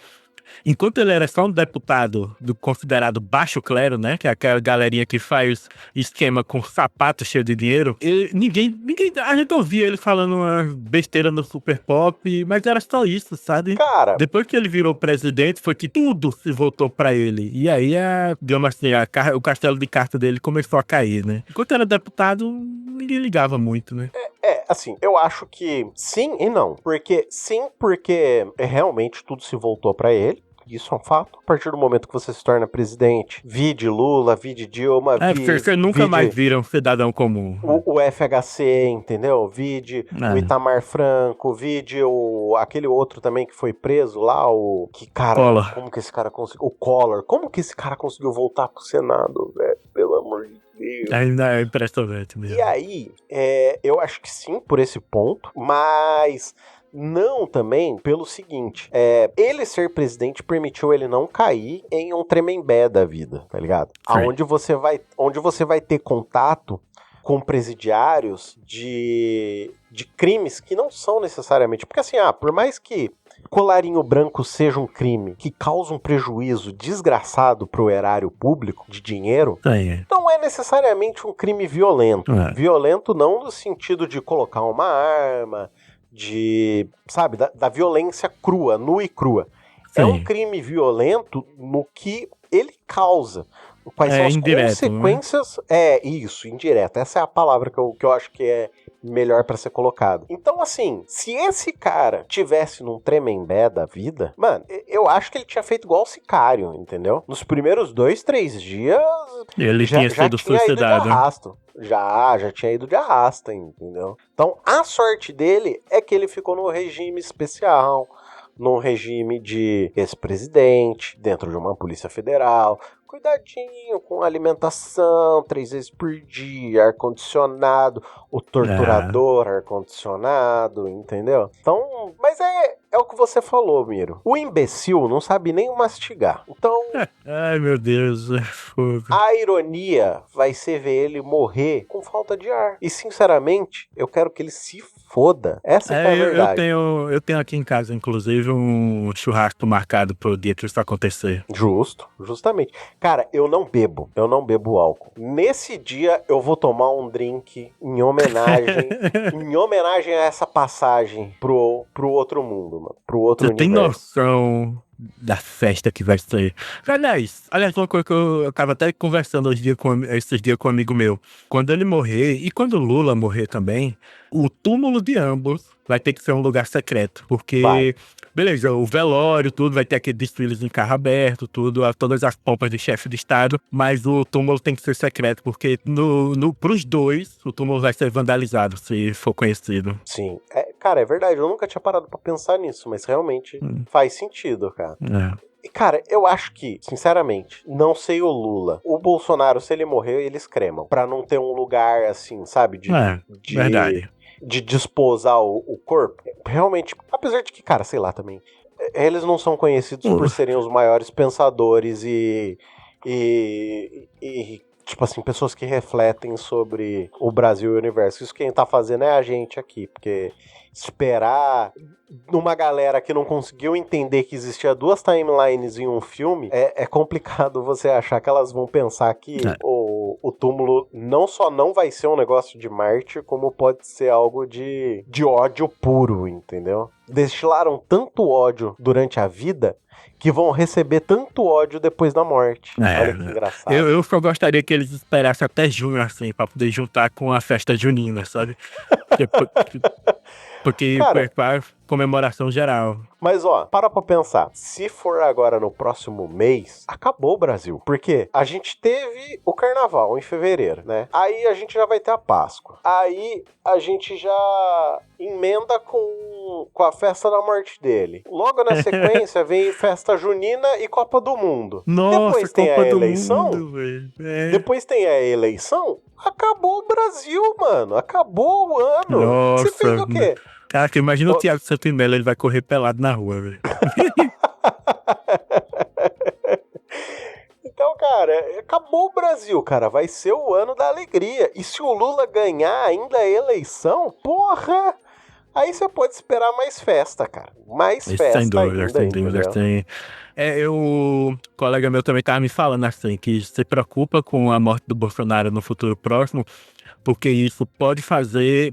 enquanto ele era só um deputado do considerado baixo clero, né? Que é aquela galerinha que faz esquema com sapato cheio de dinheiro, ninguém, a gente ouvia ele falando uma besteira no Super Pop, mas era só isso, sabe? Cara, Depois que ele virou presidente, foi que tudo se voltou pra ele. E aí, digamos assim, o castelo de carta dele começou a cair, né? Enquanto era deputado, ninguém ligava muito, né? Assim, eu acho que sim e não. Porque realmente tudo se voltou pra ele. Isso é um fato. A partir do momento que você se torna presidente, vide Lula, vide Dilma, você nunca mais vira um cidadão comum. O FHC, entendeu? Vide o Itamar Franco, vide aquele outro também que foi preso lá, Collor. Como que esse cara conseguiu? O Collor. Como que esse cara conseguiu voltar pro Senado, velho? Pelo amor de Deus. É impressionante mesmo. E aí, eu acho que sim, por esse ponto, mas não também pelo seguinte, ele ser presidente permitiu ele não cair em um tremembé da vida, tá ligado? Onde você vai ter contato com presidiários de crimes que não são necessariamente, porque assim, por mais que colarinho branco seja um crime que causa um prejuízo desgraçado pro erário público de dinheiro, não é necessariamente um crime violento. Violento não no sentido de colocar uma arma, sabe, da violência crua, nua e crua. Sim. É um crime violento no que ele causa. Quais são as consequências? Né? Isso, indireto. Essa é a palavra que eu acho que é melhor pra ser colocada. Então, assim, se esse cara tivesse num tremembé da vida, mano, eu acho que ele tinha feito igual o Sicário, entendeu? Nos primeiros 2, 3 dias, ele tinha sido suicidado. Já tinha ido de arrasta, entendeu? Então, a sorte dele é que ele ficou no regime especial, num regime de ex-presidente, dentro de uma polícia federal. Cuidadinho com alimentação, 3 vezes por dia, ar-condicionado, o torturador ar-condicionado, entendeu? Então, mas é o que você falou, Miro. O imbecil não sabe nem mastigar. Então... Ai, meu Deus. A ironia vai ser ver ele morrer com falta de ar. E, sinceramente, eu quero que ele se foda. Essa é a verdade. Eu tenho aqui em casa, inclusive, um churrasco marcado pro dia que isso acontecer. Justamente. Cara, eu não bebo álcool. Nesse dia, eu vou tomar um drink em homenagem a essa passagem pro outro mundo, mano. Pro outro universo. Tem noção da festa que vai ser. Aliás, uma coisa que eu tava até conversando esses dias com um amigo meu. Quando ele morrer, e quando o Lula morrer também, o túmulo de ambos vai ter que ser um lugar secreto. Porque, beleza, o velório, tudo, vai ter aqueles desfiles em carro aberto, tudo, todas as pompas de chefe de estado, mas o túmulo tem que ser secreto, porque pros dois, o túmulo vai ser vandalizado, se for conhecido. Sim. Cara, é verdade, eu nunca tinha parado pra pensar nisso, mas realmente faz sentido, cara. Cara, eu acho que, sinceramente, não sei o Lula. O Bolsonaro, se ele morrer, eles cremam. Pra não ter um lugar, assim, sabe, verdade. De desposar o corpo. Realmente, apesar de que, cara, sei lá também, eles não são conhecidos por serem os maiores pensadores e tipo assim, pessoas que refletem sobre o Brasil e o universo. Isso quem tá fazendo é a gente aqui, porque esperar numa galera que não conseguiu entender que existia 2 timelines em um filme, é complicado você achar que elas vão pensar que o túmulo não só não vai ser um negócio de Marte, como pode ser algo de ódio puro, entendeu? Destilaram tanto ódio durante a vida que vão receber tanto ódio depois da morte. Olha que engraçado. Eu só gostaria que eles esperassem até junho, assim, pra poder juntar com a festa junina, sabe? Porque cara, comemoração geral. Mas para pra pensar. Se for agora no próximo mês, acabou o Brasil. Porque a gente teve o carnaval em fevereiro, né? Aí a gente já vai ter a Páscoa. Aí a gente já emenda com a festa da morte dele. Logo na sequência vem festa junina e Copa do Mundo. Nossa, depois tem Copa a eleição. Do Mundo, Depois tem a eleição. Acabou o Brasil, mano. Acabou o ano. Nossa, você fez o quê? Cara, imagina o Thiago Santimelo, ele vai correr pelado na rua, velho. Então, cara, acabou o Brasil, cara. Vai ser o ano da alegria. E se o Lula ganhar ainda a eleição, porra, Aí você pode esperar mais festa, cara. Mais festa Sem dúvida, ainda, sem dúvida. entendeu? O colega meu também estava me falando assim, que se preocupa com a morte do Bolsonaro no futuro próximo, porque isso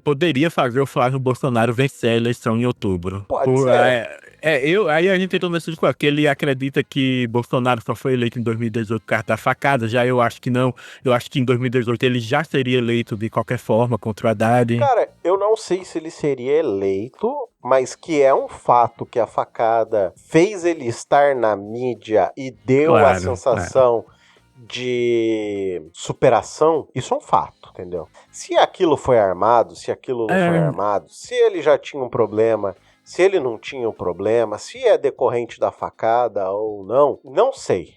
poderia fazer o Flávio Bolsonaro vencer a eleição em outubro. Pode ser. Aí a gente entrou nesse discurso, que ele acredita que Bolsonaro só foi eleito em 2018 por causa da facada, já eu acho que não. Eu acho que em 2018 ele já seria eleito de qualquer forma contra o Haddad. Cara, eu não sei se ele seria eleito, mas que é um fato que a facada fez ele estar na mídia e deu a Claro, sensação de superação, isso é um fato, entendeu? Se aquilo foi armado, se aquilo não foi armado, se ele já tinha um problema, se ele não tinha um problema, se é decorrente da facada ou não, não sei.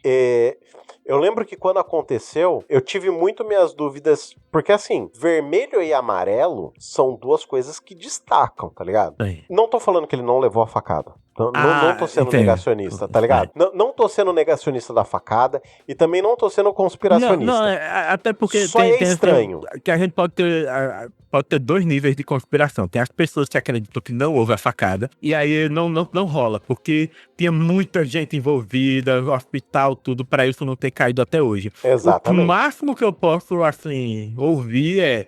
Eu lembro que quando aconteceu, eu tive muito minhas dúvidas, porque assim, vermelho e amarelo são duas coisas que destacam, tá ligado? Sim. Não tô falando que ele não levou a facada. Não tô sendo entendo. negacionista, tá ligado? Não tô sendo negacionista da facada e também não tô sendo conspiracionista. Até porque Só é estranho. Que a gente pode ter dois níveis de conspiração. Tem as pessoas que acreditam que não houve a facada, e aí não rola, porque tinha muita gente envolvida, hospital, tudo, pra isso não ter caído até hoje. Exatamente. O máximo que eu posso, assim, ouvir é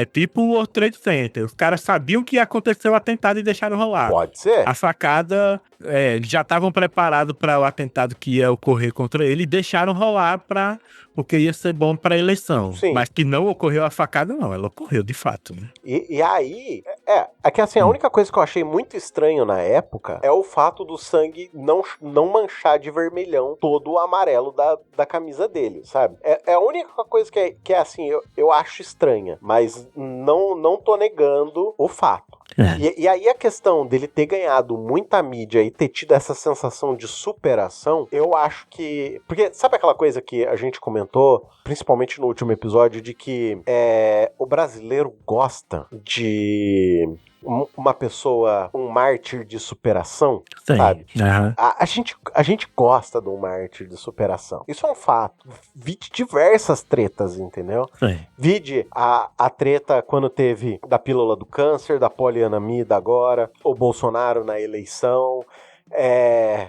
tipo o World Trade Center. Os caras sabiam que ia acontecer o atentado e deixaram rolar. Pode ser. A facada, já estavam preparados para o atentado que ia ocorrer contra ele e deixaram rolar porque ia ser bom para a eleição. Sim. Mas que não ocorreu a facada, não. Ela ocorreu de fato, né? E aí, é que assim, a única coisa que eu achei muito estranho na época é o fato do sangue não manchar de vermelhão todo o amarelo da camisa dele, sabe? É a única coisa que é assim, eu acho estranha, mas não tô negando o fato. E aí a questão dele ter ganhado muita mídia e ter tido essa sensação de superação, eu acho que... Porque sabe aquela coisa que a gente comentou, principalmente no último episódio, de que o brasileiro gosta de uma pessoa, um mártir de superação, Sim. Sabe? Uhum. A gente gosta de um mártir de superação. Isso é um fato. Vide diversas tretas, entendeu? Sim. Vide a treta quando teve da pílula do câncer, da polianamida agora, o Bolsonaro na eleição.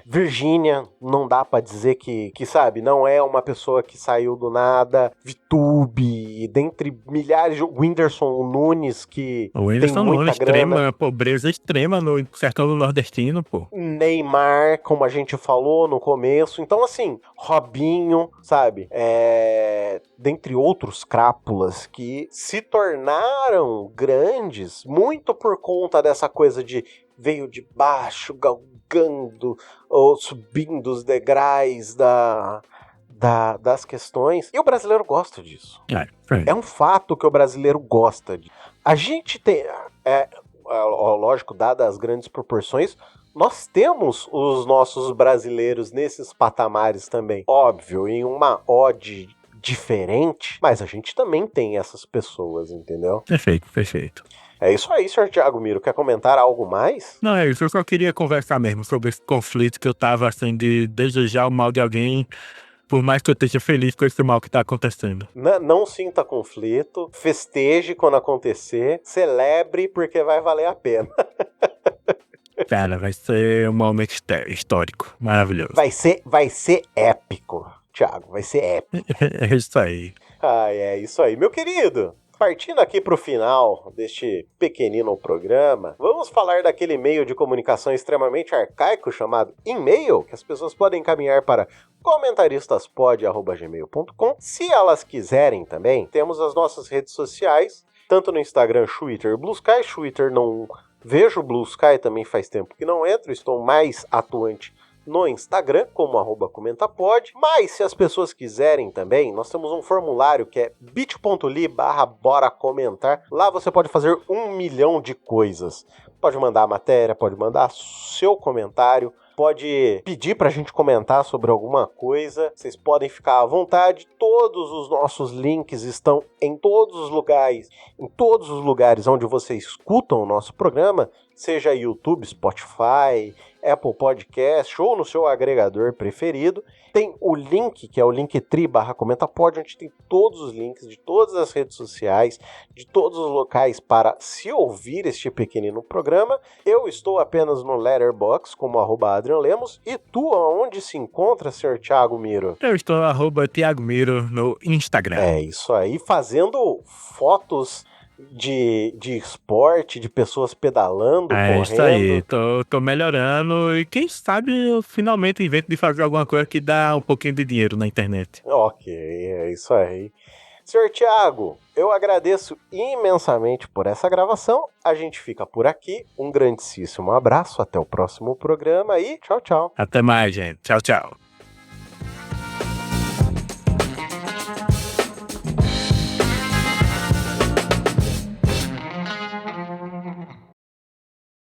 Virgínia, não dá pra dizer que, sabe, não é uma pessoa que saiu do nada. Vitube, dentre milhares de... Whindersson Nunes, que O Whindersson tem muita Nunes, grana. pobreza extrema no sertão do nordestino, pô. Neymar, como a gente falou no começo. Então, assim, Robinho, sabe? Dentre outros crápulas que se tornaram grandes muito por conta dessa coisa de veio de baixo, galgando ou subindo os degraus das questões. E o brasileiro gosta disso. É um fato que o brasileiro gosta disso. A gente tem... lógico, dadas as grandes proporções, nós temos os nossos brasileiros nesses patamares também. Óbvio, em uma ode diferente, mas a gente também tem essas pessoas, entendeu? Perfeito. É isso aí, Sr. Thiago Miro. Quer comentar algo mais? Não, é isso. Eu só queria conversar mesmo sobre esse conflito que eu tava, assim, de desejar o mal de alguém, por mais que eu esteja feliz com esse mal que tá acontecendo. Não sinta conflito, festeje quando acontecer, celebre porque vai valer a pena. Cara, vai ser um momento histórico, maravilhoso. Vai ser épico, Thiago, vai ser épico. É isso aí. É isso aí. Meu querido, partindo aqui pro final deste pequenino programa, vamos falar daquele meio de comunicação extremamente arcaico chamado e-mail, que as pessoas podem encaminhar para comentaristas.pod@gmail.com. Se elas quiserem também, temos as nossas redes sociais, tanto no Instagram, Twitter, Blue Sky. Twitter não vejo, Blue Sky também faz tempo que não entro, estou mais atuante no Instagram, como @comentapod. Mas se as pessoas quiserem também, nós temos um formulário que é bit.ly/bora comentar. Lá você pode fazer 1 milhão de coisas. Pode mandar a matéria, pode mandar seu comentário, pode pedir pra gente comentar sobre alguma coisa. Vocês podem ficar à vontade. Todos os nossos links estão em todos os lugares onde você escuta o nosso programa. seja YouTube, Spotify, Apple Podcast ou no seu agregador preferido. Tem o link, que é o linktree/comentapod, onde tem todos os links de todas as redes sociais, de todos os locais para se ouvir este pequenino programa. Eu estou apenas no Letterboxd como @AdrianLemos. E tu, aonde se encontra, Sr. Thiago Miro? Eu estou @Thiago Miro no Instagram. É isso aí, fazendo fotos de esporte, de pessoas pedalando, correndo. Isso aí, tô melhorando e quem sabe eu finalmente invento de fazer alguma coisa que dá um pouquinho de dinheiro na internet. Ok, é isso aí. Senhor Thiago, eu agradeço imensamente por essa gravação. A gente fica por aqui. Um grandíssimo abraço, até o próximo programa e tchau, tchau. Até mais, gente. Tchau, tchau.